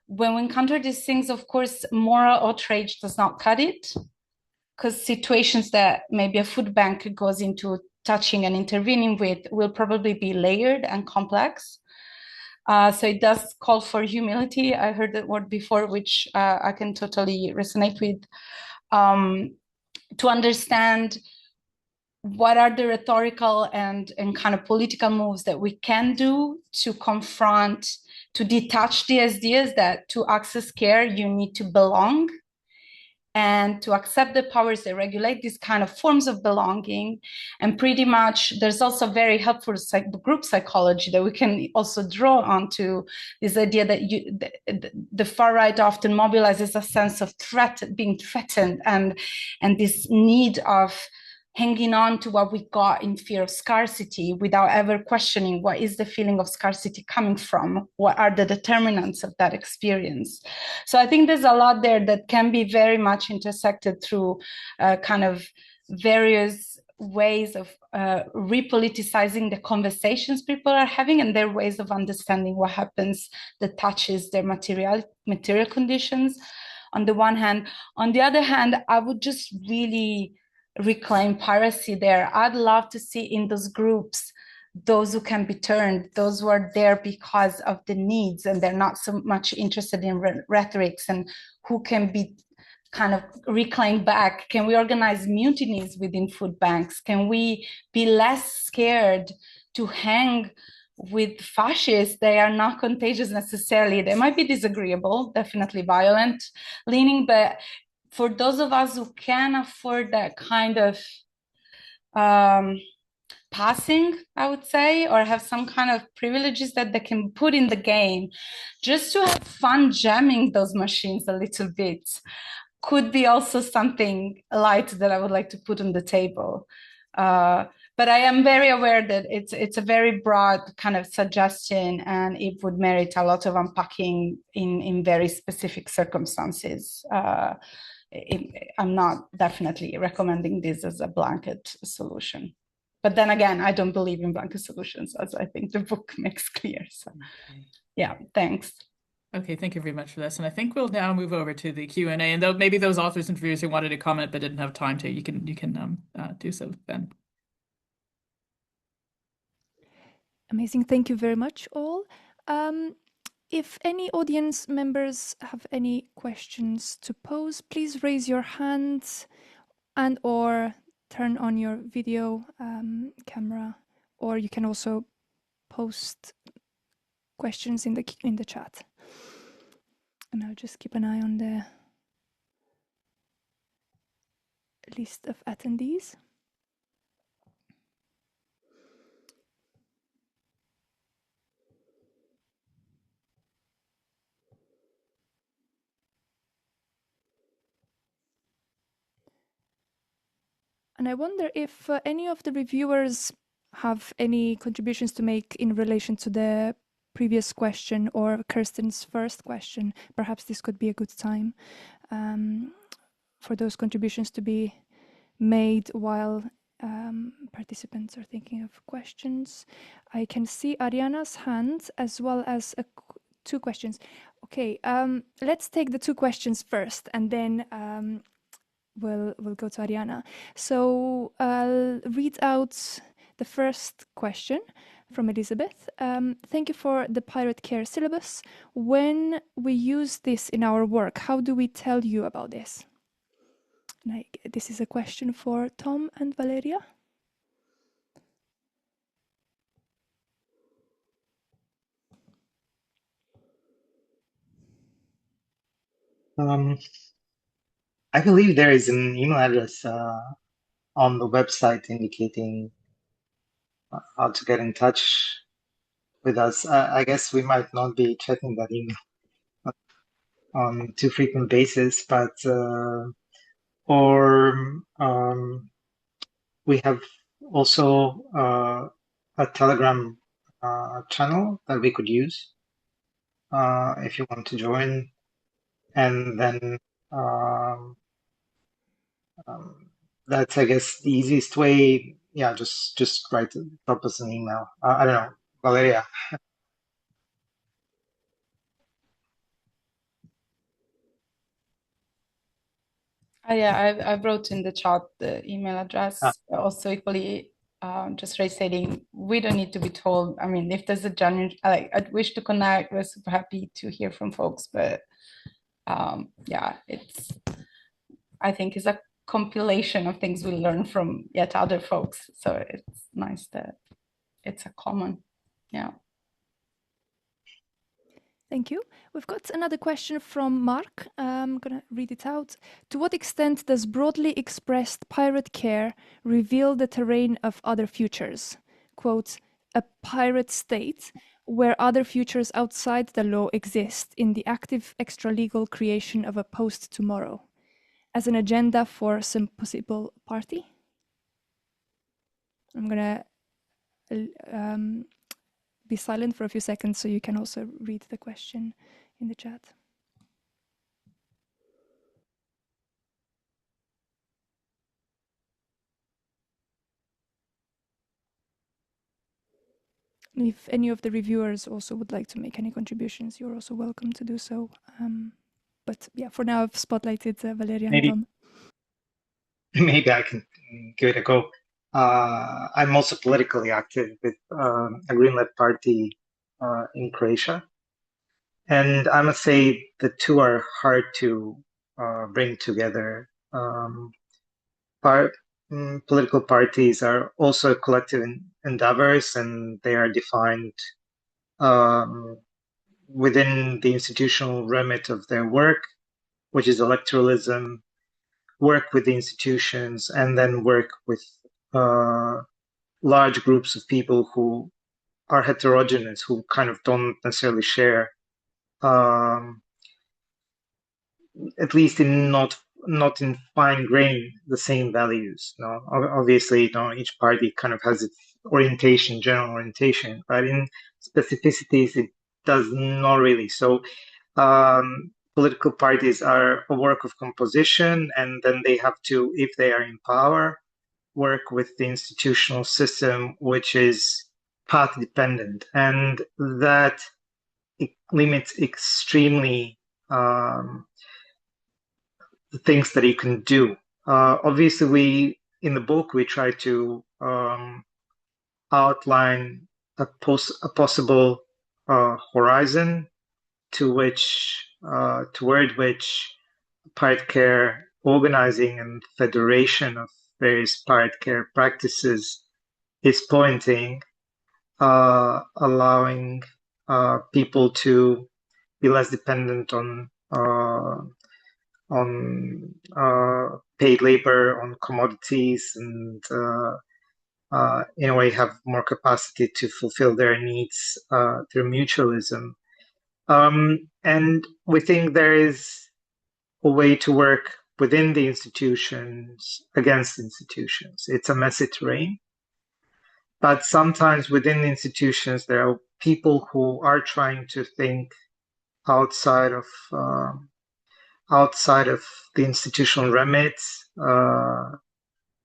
when we encounter these things, of course, moral outrage does not cut it, because situations that maybe a food bank goes into touching and intervening with will probably be layered and complex. So it does call for humility. I heard that word before, which I can totally resonate with, to understand what are the rhetorical and kind of political moves that we can do to confront, to detach the ideas that to access care, you need to belong, and to accept the powers that regulate these kind of forms of belonging. And pretty much there's also very helpful group psychology that we can also draw onto, this idea that the far right often mobilizes a sense of being threatened, and this need of hanging on to what we got in fear of scarcity without ever questioning what is the feeling of scarcity coming from, what are the determinants of that experience. So I think there's a lot there that can be very much intersected through kind of various ways of repoliticizing the conversations people are having and their ways of understanding what happens that touches their material conditions on the one hand. On the other hand, I would just really reclaim piracy there. I'd love to see in those groups those who can be turned, those who are there because of the needs and they're not so much interested in rhetorics, and who can be kind of reclaimed back. Can we organize mutinies within food banks? Can we be less scared to hang with fascists? They are not contagious necessarily. They might be disagreeable, definitely violent leaning, but for those of us who can afford that kind of passing, I would say, or have some kind of privileges that they can put in the game just to have fun jamming those machines a little bit could be also something light that I would like to put on the table. But I am very aware that it's a very broad kind of suggestion, and it would merit a lot of unpacking in very specific circumstances. I'm not definitely recommending this as a blanket solution. But then again, I don't believe in blanket solutions, as I think the book makes clear. So, yeah, thanks. Okay, thank you very much for this. And I think we'll now move over to the Q&A. And though maybe those authors and reviewers who wanted to comment but didn't have time to, you can do so then. Amazing. Thank you very much, all. If any audience members have any questions to pose, please raise your hands and or turn on your video camera, or you can also post questions in the chat. And I'll just keep an eye on the list of attendees. And I wonder if any of the reviewers have any contributions to make in relation to the previous question or Kirsten's first question. Perhaps this could be a good time for those contributions to be made while participants are thinking of questions. I can see Arianna's hand as well as two questions. Okay, let's take the two questions first, and then we'll go to Arianna. So I'll read out the first question from Elizabeth. Thank you for the Pirate Care syllabus. When we use this in our work, how do we tell you about this? And this is a question for Tom and Valeria. I believe there is an email address on the website indicating how to get in touch with us. I guess we might not be checking that email on too frequent basis, but we have also a Telegram channel that we could use if you want to join, and then that's, I guess, the easiest way. Yeah, just drop us an email. I don't know, Valeria. Yeah, I wrote in the chat the email address. Also equally, just restating, we don't need to be told. I mean, if there's a genuine, like, I'd wish to connect, we're super happy to hear from folks, but yeah, I think it's a compilation of things we learn from yet other folks. So it's nice that it's a common, yeah. Thank you. We've got another question from Mark. I'm going to read it out. To what extent does broadly expressed pirate care reveal the terrain of other futures? Quote, a pirate state where other futures outside the law exist in the active extralegal creation of a post-tomorrow as an agenda for some possible party? I'm going to be silent for a few seconds so you can also read the question in the chat. If any of the reviewers also would like to make any contributions, you're also welcome to do so. But yeah, for now I've spotlighted Valeria and Tom. Maybe I can give it a go. I'm also politically active with a Green-led party in Croatia. And I must say the two are hard to bring together. Political parties are also collective endeavors, and they are defined within the institutional remit of their work, which is electoralism, work with the institutions, and then work with large groups of people who are heterogeneous, who kind of don't necessarily share, at least in not in fine grain, the same values. No, obviously, each party kind of has its orientation, general orientation, but in specificities, it does not really. So political parties are a work of composition, and then they have to, if they are in power, work with the institutional system, which is path dependent, and that it limits extremely the things that you can do. Obviously, in the book, we try to outline a possible horizon toward which pirate care organizing and federation of various pirate care practices is pointing, allowing people to be less dependent on paid labor, on commodities, and in a way have more capacity to fulfill their needs through mutualism. And we think there is a way to work within the institutions against institutions. It's a messy terrain. But sometimes within the institutions, there are people who are trying to think outside of the institutional remits.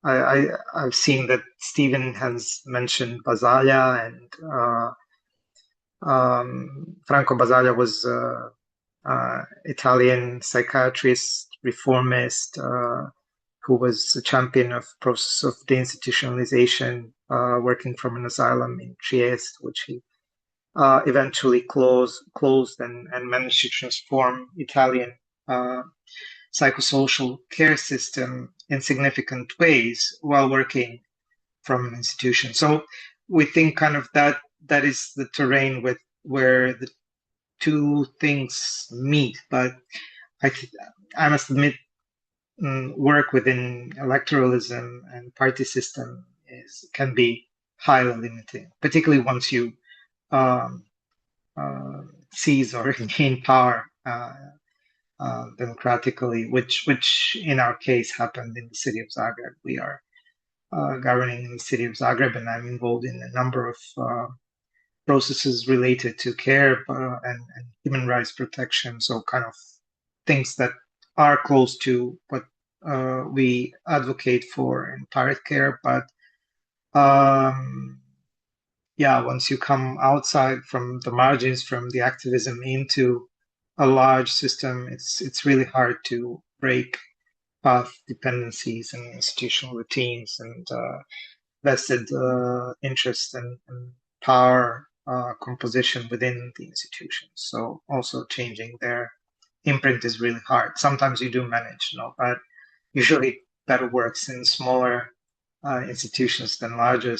I've seen that Stephen has mentioned Basaglia, and Franco Basaglia was Italian psychiatrist, reformist, who was a champion of process of deinstitutionalization, working from an asylum in Trieste, which he eventually closed and managed to transform Italian psychosocial care system in significant ways while working from an institution. So we think kind of that is the terrain where the two things meet. But I must admit, work within electoralism and party system can be highly limiting, particularly once you seize or gain power democratically, which in our case happened in the city of Zagreb. We are governing in the city of Zagreb, and I'm involved in a number of processes related to care and human rights protection. So kind of things that are close to what we advocate for in pirate care. But once you come outside from the margins, from the activism into a large system, it's really hard to break path dependencies and institutional routines and vested interest and power composition within the institutions. So also changing their imprint is really hard. Sometimes you do manage, but usually better works in smaller institutions than larger,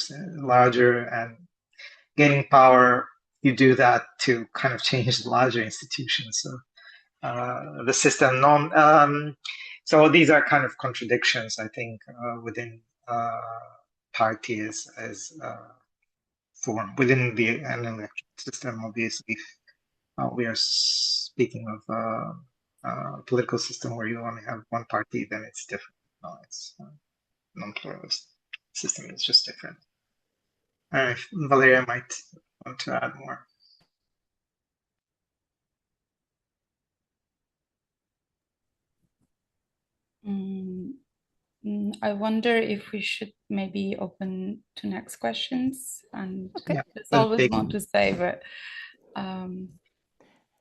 and gaining power, you do that to kind of change the larger institutions. So the system so these are kind of contradictions, I think, within party as form. Within the electoral system, obviously, we are speaking of a political system where you only have one party, then it's different. No, it's non-pluralist system is just different. Valeria might want to add more. I wonder if we should maybe open to next questions, and there's always more to say, but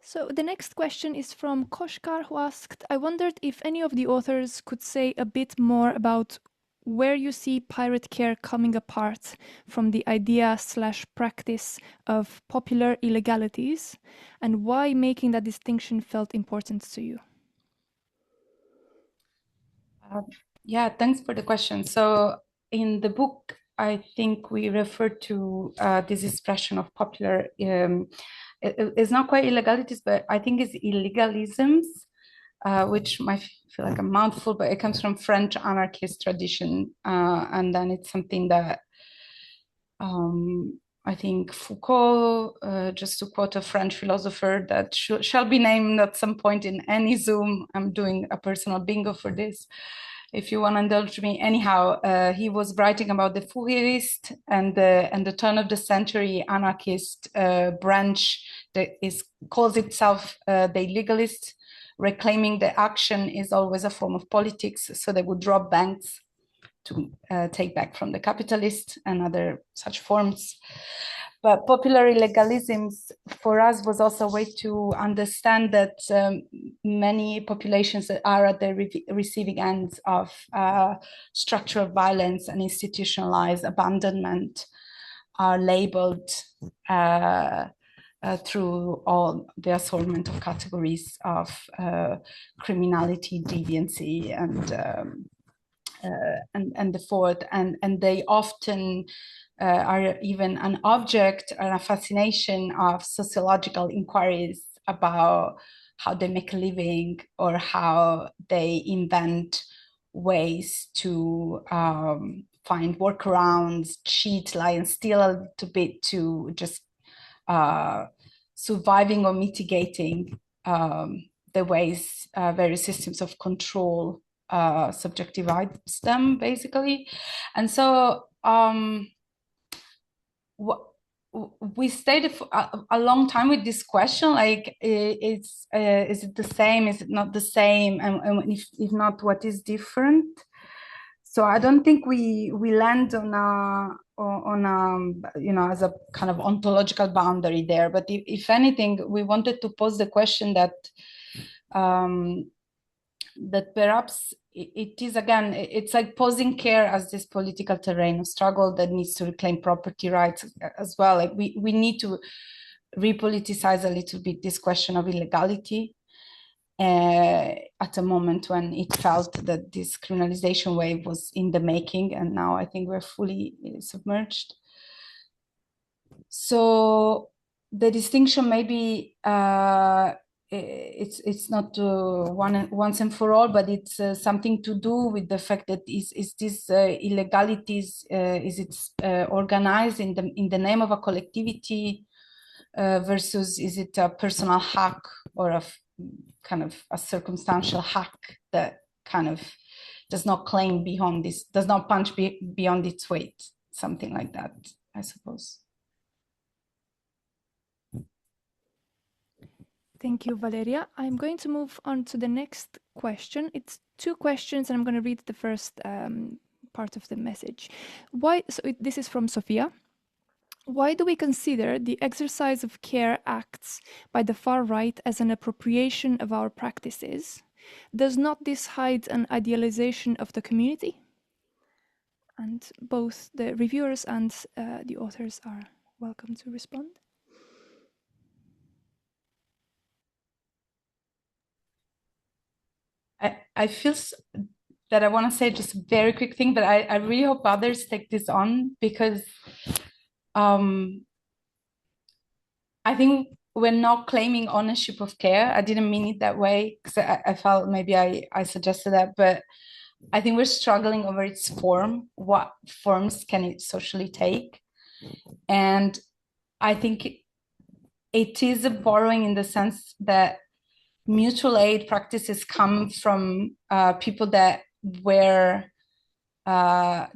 So the next question is from Koshkar, who asked, I wondered if any of the authors could say a bit more about where you see pirate care coming apart from the idea/practice of popular illegalities, and why making that distinction felt important to you. Thanks for the question. So in the book, I think we refer to this expression of popular, it's not quite illegalities, but I think it's illegalisms, which might feel like a mouthful, but it comes from French anarchist tradition. And then it's something that I think Foucault, just to quote a French philosopher that shall be named at some point in any Zoom. I'm doing a personal bingo for this, if you want to indulge me. Anyhow, he was writing about the Fourierist and the turn of the century anarchist branch that calls itself the legalist, reclaiming that action is always a form of politics. So they would rob banks to take back from the capitalists and other such forms. But popular illegalisms for us was also a way to understand that many populations that are at the receiving ends of structural violence and institutionalized abandonment are labeled through all the assortment of categories of criminality, deviancy, and the fourth, and they often are even an object and a fascination of sociological inquiries about how they make a living or how they invent ways to find workarounds, cheat, lie, and steal a little bit to just surviving or mitigating the ways various systems of control subjectivize them, basically. And so we stayed a long time with this question, like, is it the same, is it not the same, and if not, what is different? So I don't think we land on a you know, as a kind of ontological boundary there, but if anything, we wanted to pose the question that that perhaps it is, again, it's like posing care as this political terrain of struggle that needs to reclaim property rights as well. Like we need to repoliticize a little bit this question of illegality at a moment when it felt that this criminalization wave was in the making, and now I think we're fully submerged. So the distinction maybe it's not once and for all, but it's something to do with the fact that is this illegalities is it organized in the name of a collectivity versus is it a personal hack or a kind of a circumstantial hack that kind of does not claim beyond this, does not punch beyond its weight, something like that, I suppose. Thank you, Valeria. I'm going to move on to the next question. It's two questions, and I'm going to read the first part of the message. This is from Sophia. Why do we consider the exercise of care acts by the far right as an appropriation of our practices? Does not this hide an idealization of the community? And both the reviewers and the authors are welcome to respond. I feel that I want to say just a very quick thing, but I really hope others take this on, because I think we're not claiming ownership of care. I didn't mean it that way, because I felt maybe I suggested that, but I think we're struggling over its form. What forms can it socially take? And I think it is a borrowing in the sense that mutual aid practices come from people that were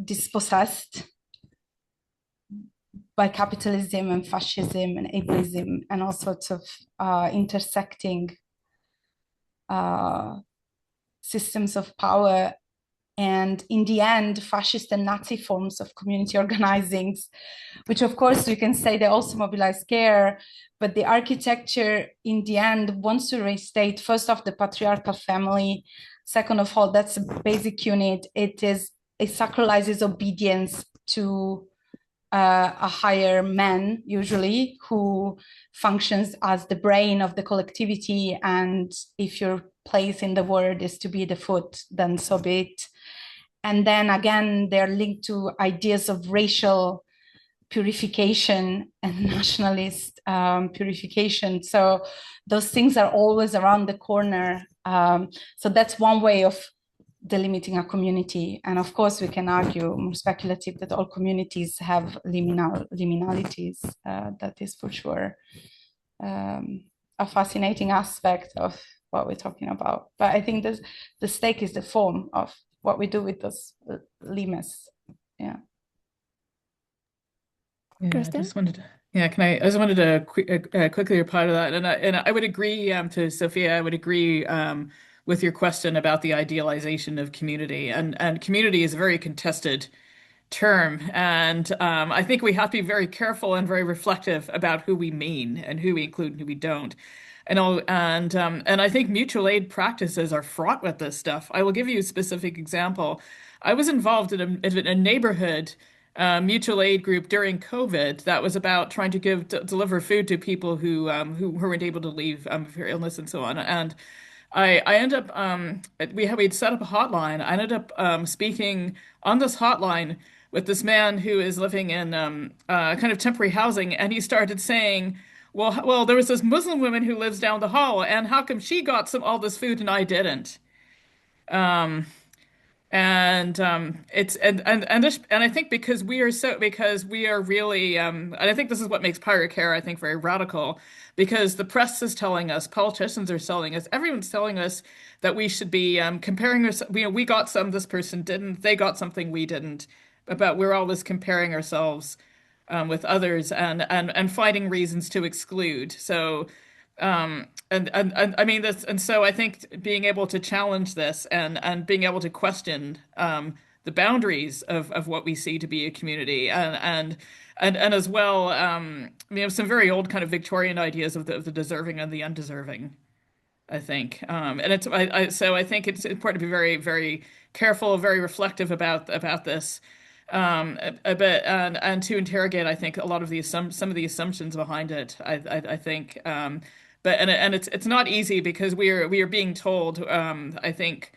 dispossessed by capitalism and fascism and ableism and all sorts of intersecting systems of power. And in the end, fascist and Nazi forms of community organizings, which of course we can say they also mobilize care, but the architecture in the end wants to restate, first off, the patriarchal family. Second of all, that's a basic unit. It sacralizes obedience to a higher man, usually, who functions as the brain of the collectivity. And if your place in the world is to be the foot, then so be it. And then again, they're linked to ideas of racial purification and nationalist purification. So those things are always around the corner. So that's one way of delimiting a community. And of course, we can argue more speculative that all communities have liminalities. That is for sure a fascinating aspect of what we're talking about. But I think the stake is the form of what we do with those limes. Yeah. Yeah, I just wanted to, I just wanted to quickly reply to that, and I would agree to Sophia. I would agree with your question about the idealization of community, and community is a very contested term, and I think we have to be very careful and very reflective about who we mean and who we include and who we don't. And I think mutual aid practices are fraught with this stuff. I will give you a specific example. I was involved in a neighborhood mutual aid group during COVID that was about trying to deliver food to people who weren't able to leave for illness and so on. And I ended up we'd set up a hotline. I ended up speaking on this hotline with this man who is living in kind of temporary housing, and he started saying, well, there was this Muslim woman who lives down the hall, and how come she got all this food and I didn't? And it's and I think because we are really and I think this is what makes pirate care, I think, very radical, because the press is telling us, politicians are telling us, everyone's telling us that we should be comparing ourselves. We got some, this person didn't, they got something we didn't, but we're always comparing ourselves with others and finding reasons to exclude. So and I mean this, and so I think being able to challenge this and being able to question the boundaries of what we see to be a community, and as well, we have some very old kind of Victorian ideas of the deserving and the undeserving, I think, and so I think it's important to be very, very careful, very reflective about this, a bit, and to interrogate, I think, a lot of some of the assumptions behind it. I think, but it's not easy because we are being told, I think,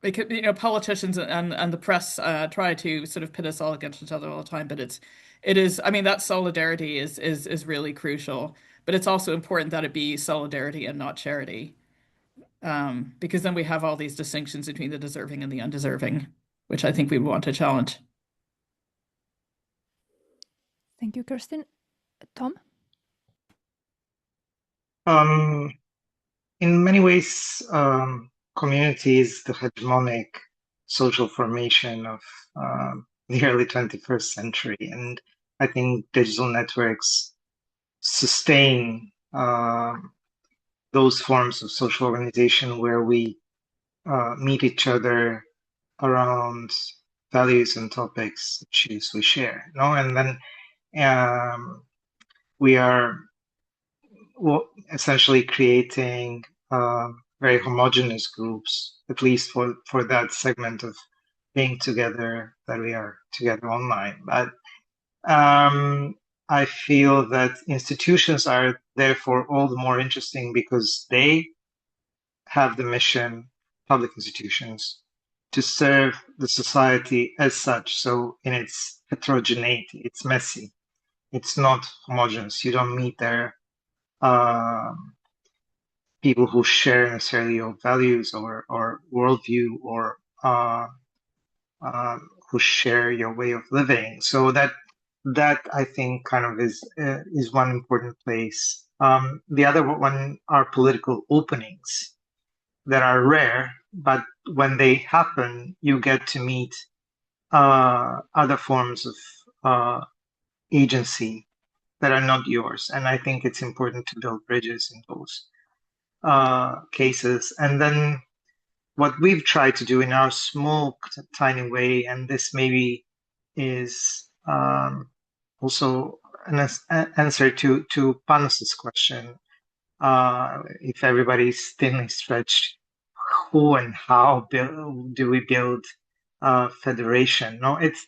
because politicians and the press try to sort of pit us all against each other all the time, but it is, I mean, that solidarity is really crucial, but it's also important that it be solidarity and not charity, because then we have all these distinctions between the deserving and the undeserving, which I think we want to challenge. Thank you, Kirsten. Tom? In many ways, community is the hegemonic social formation of the early 21st century. And I think digital networks sustain those forms of social organization where we meet each other around values and topics, issues we share. And then we are essentially creating very homogeneous groups, at least for that segment of being together, that we are together online. But I feel that institutions are therefore all the more interesting because they have the mission, public institutions, to serve the society as such. So in its heterogeneity, it's messy. It's not homogeneous. You don't meet there people who share necessarily your values or worldview or who share your way of living. So that I think kind of is one important place. The other one are political openings that are rare, but when they happen, you get to meet other forms of agency that are not yours. And I think it's important to build bridges in those cases. And then what we've tried to do in our small, tiny way, and this maybe is also an answer to Panos's question, if everybody's thinly stretched, who and how do we build federation? No, it's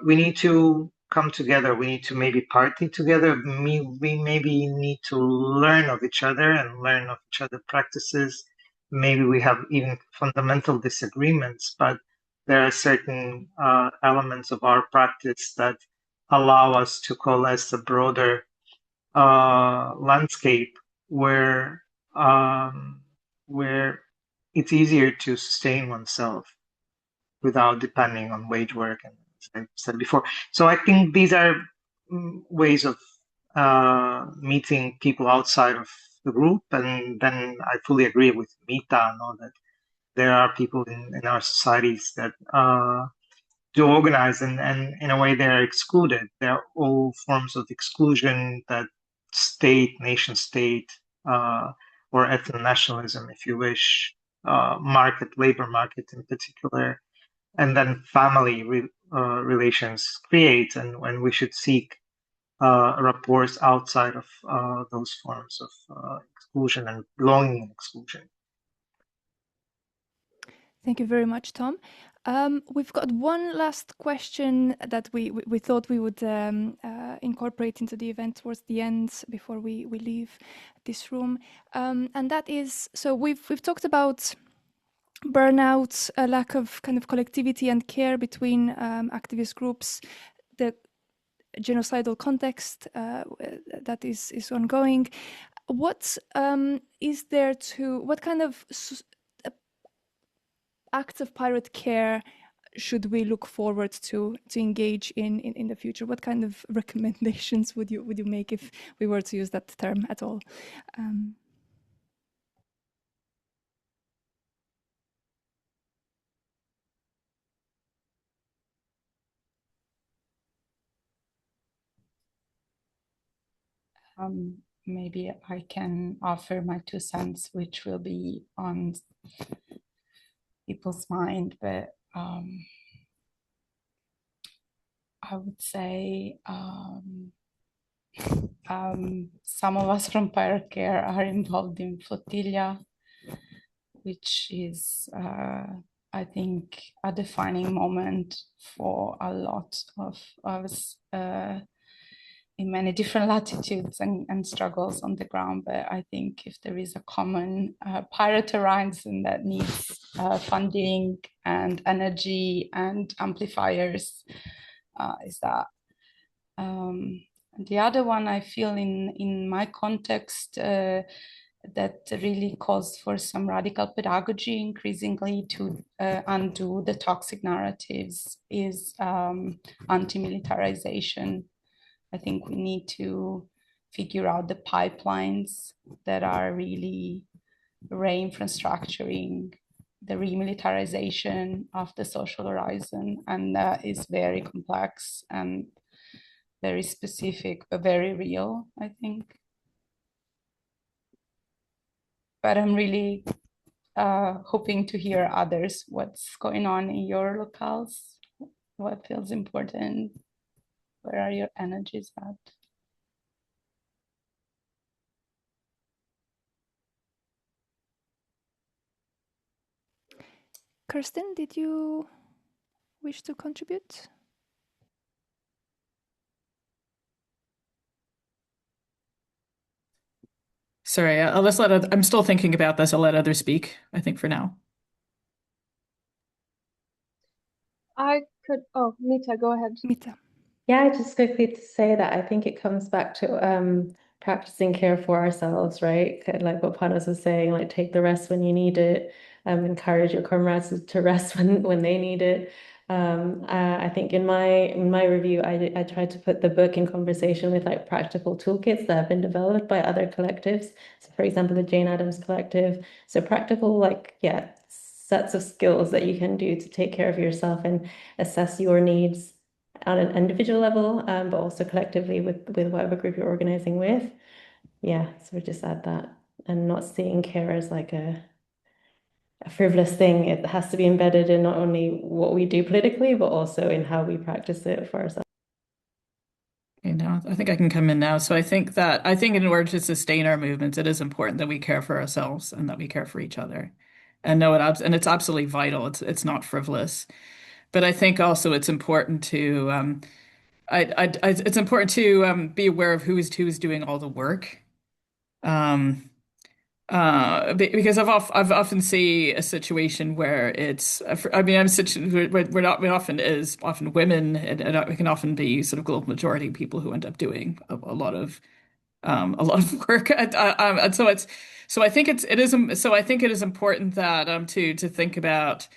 we need to come together. We need to maybe party together. We maybe need to learn of each other and learn of each other practices. Maybe we have even fundamental disagreements, but there are certain elements of our practice that allow us to coalesce a broader landscape where it's easier to sustain oneself without depending on wage work, and as I said before. So I think these are ways of meeting people outside of the group. And then I fully agree with Mita, that there are people in our societies that do organize, and in a way they're excluded. There are all forms of exclusion that state, nation state, or ethno-nationalism, if you wish, labor market in particular, and then family relations create, and when we should seek rapports outside of those forms of exclusion and belonging and exclusion. Thank you very much, Tom. We've got one last question that we thought we would incorporate into the event towards the end before we leave this room, and that is, so we've talked about burnout, a lack of kind of collectivity and care between activist groups, the genocidal context that is ongoing. What is there to, what kind of acts of pirate care should we look forward to engage in the future? What kind of recommendations would you make if we were to use that term at all? Maybe I can offer my 2 cents, which will be on people's mind, but I would say some of us from Pirate Care are involved in Flotilla, which is, I think, a defining moment for a lot of us in many different latitudes and struggles on the ground. But I think if there is a common pirate horizon that needs funding and energy and amplifiers, is that. The other one I feel in my context that really calls for some radical pedagogy increasingly to undo the toxic narratives is anti-militarization. I think we need to figure out the pipelines that are really re-infrastructuring the remilitarization of the social horizon, and that is very complex and very specific, but very real, I think. But I'm really hoping to hear others, what's going on in your locales, what feels important, where are your energies at? Kirsten, did you wish to contribute? Sorry, let's I'm still thinking about this. I'll let others speak, I think, for now. Mita, go ahead. Mita. Yeah, just quickly to say that I think it comes back to practicing care for ourselves, right? Kind of like what Panos was saying, like take the rest when you need it, encourage your comrades to rest when they need it. I think in my review, I tried to put the book in conversation with like practical toolkits that have been developed by other collectives. So for example, the Jane Addams Collective. So practical, sets of skills that you can do to take care of yourself and assess your needs on an individual level, but also collectively with whatever group you're organizing with. Yeah, so we just add that, and not seeing care as like a frivolous thing. It has to be embedded in not only what we do politically, but also in how we practice it for ourselves. Okay, now I think I can come in now. So I think in order to sustain our movements, it is important that we care for ourselves and that we care for each other. And it's absolutely vital. It's not frivolous. But I think also it's important to it's important to be aware of who's doing all the work. Because I've often see a situation where it's, I mean, I'm often women, and it can often be sort of global majority people who end up doing a lot of work, and So I think it is so I think it is important that to think about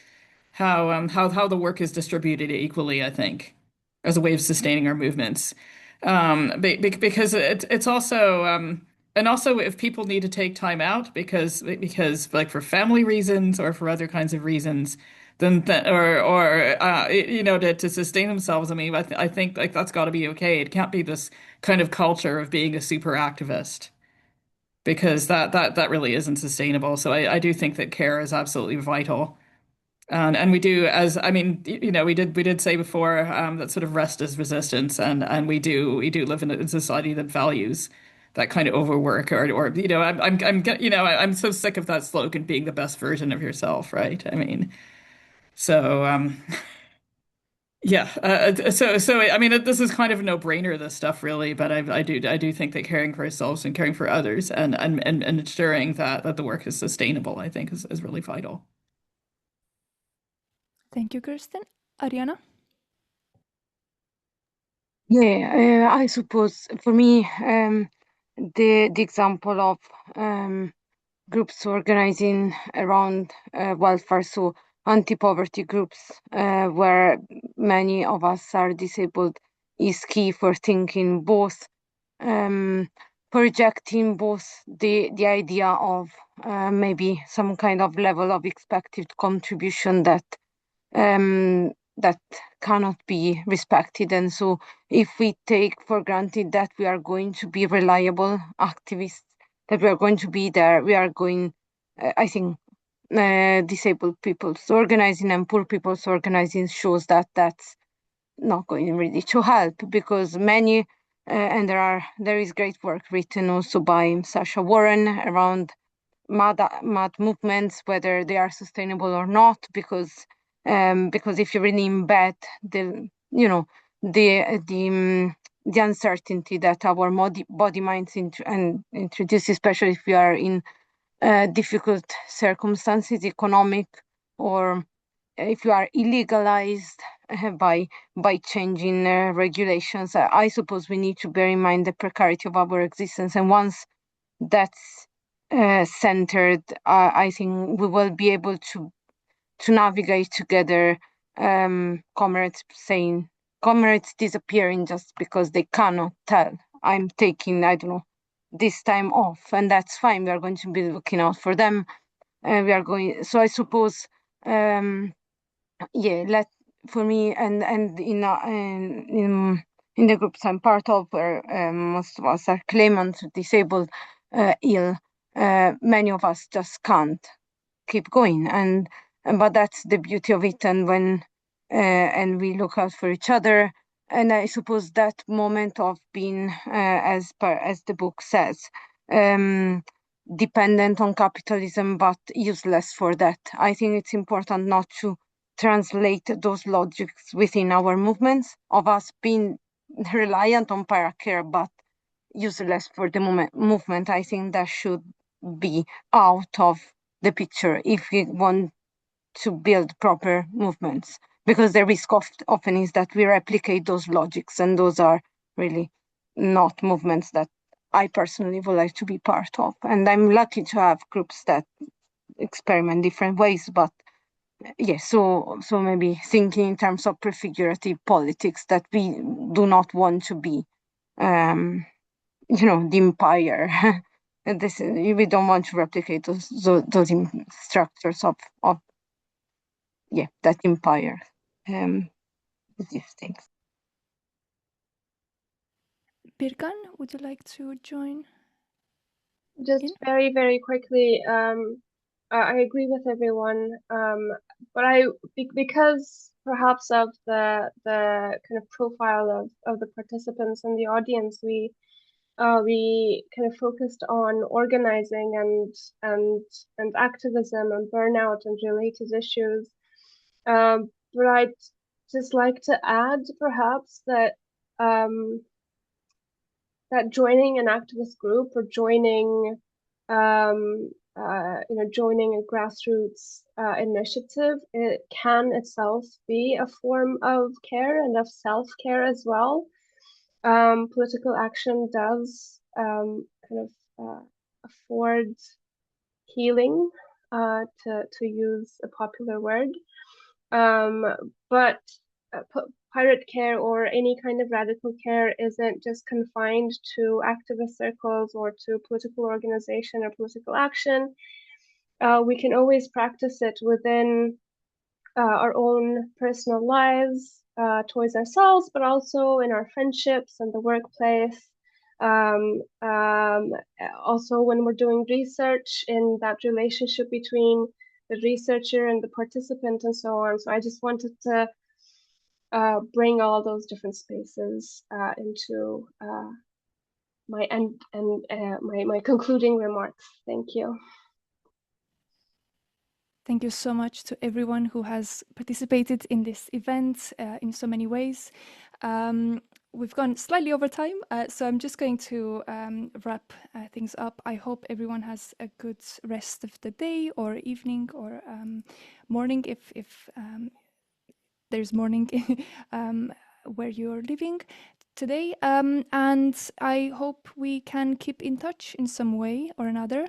how the work is distributed equally, I think, as a way of sustaining our movements. Because it's also and also if people need to take time out because like for family reasons or for other kinds of reasons, then that or you know to sustain themselves. I mean, I think like that's got to be okay. It can't be this kind of culture of being a super activist because that really isn't sustainable. So I do think that care is absolutely vital. And we do, as I mean, you know, we did say before that sort of rest is resistance, and we do live in a society that values that kind of overwork or you know, you know, I'm so sick of that slogan being the best version of yourself, right? I mean, so yeah, so I mean, this is kind of a no-brainer, this stuff really, but I do think that caring for ourselves and caring for others and ensuring that the work is sustainable, I think is really vital. Thank you, Kirsten. Arianna? Yeah, I suppose for me, the example of groups organizing around welfare, so anti-poverty groups, where many of us are disabled, is key for thinking both, projecting both the idea of maybe some kind of level of expected contribution that that cannot be respected. And so if we take for granted that we are going to be reliable activists, that we are going to be there, we are going, I think, disabled people's organizing and poor people's organizing shows that that's not going really to help, because many, and there is great work written also by Sacha Warren around mad movements, whether they are sustainable or not, because if you're really in bed, the you know the uncertainty that our body minds introduce, especially if we are in difficult circumstances, economic, or if you are illegalized by changing regulations. I suppose we need to bear in mind the precarity of our existence, and once that's centered, I think we will be able to navigate together. Comrades disappearing just because they cannot tell, I'm taking, I don't know, this time off, and that's fine. We are going to be looking out for them. We are going. So I suppose, yeah. For me, and in the groups I'm part of, where most of us are claimants, disabled, ill, many of us just can't keep going, but that's the beauty of it. And when and we look out for each other, and I suppose that moment of being, as the book says, dependent on capitalism but useless for that. I think it's important not to translate those logics within our movements of us being reliant on paracare but useless for the movement. I think that should be out of the picture if we want to build proper movements, because the risk often is that we replicate those logics, and those are really not movements that I personally would like to be part of. And I'm lucky to have groups that experiment different ways, but yes, so maybe thinking in terms of prefigurative politics, that we do not want to be the empire. And we don't want to replicate those structures of that empire. These things. Birgan, would you like to join? Just very, very quickly, I agree with everyone, but because perhaps of the kind of profile of the participants and the audience, we kind of focused on organizing and activism and burnout and related issues. But I'd just like to add perhaps that that joining an activist group or joining joining a grassroots initiative, it can itself be a form of care and of self-care as well. Political action does kind of afford healing, to use a popular word. But pirate care or any kind of radical care isn't just confined to activist circles or to political organization or political action. We can always practice it within our own personal lives, towards ourselves, but also in our friendships and the workplace. Also when we're doing research, in that relationship between the researcher and the participant and so on. So I just wanted to bring all those different spaces into my end and my concluding remarks. Thank you. Thank you so much to everyone who has participated in this event in so many ways. We've gone slightly over time, so I'm just going to wrap things up. I hope everyone has a good rest of the day or evening or morning if there's morning where you're living today. And I hope we can keep in touch in some way or another.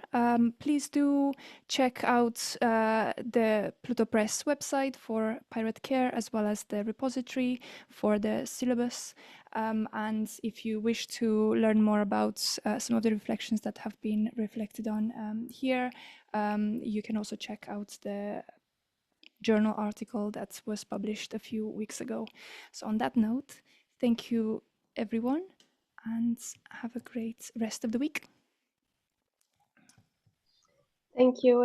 Please do check out the Pluto Press website for pirate care, as well as the repository for the syllabus. And if you wish to learn more about some of the reflections that have been reflected on here, you can also check out the journal article that was published a few weeks ago. So on that note, thank you everyone, and have a great rest of the week. Thank you.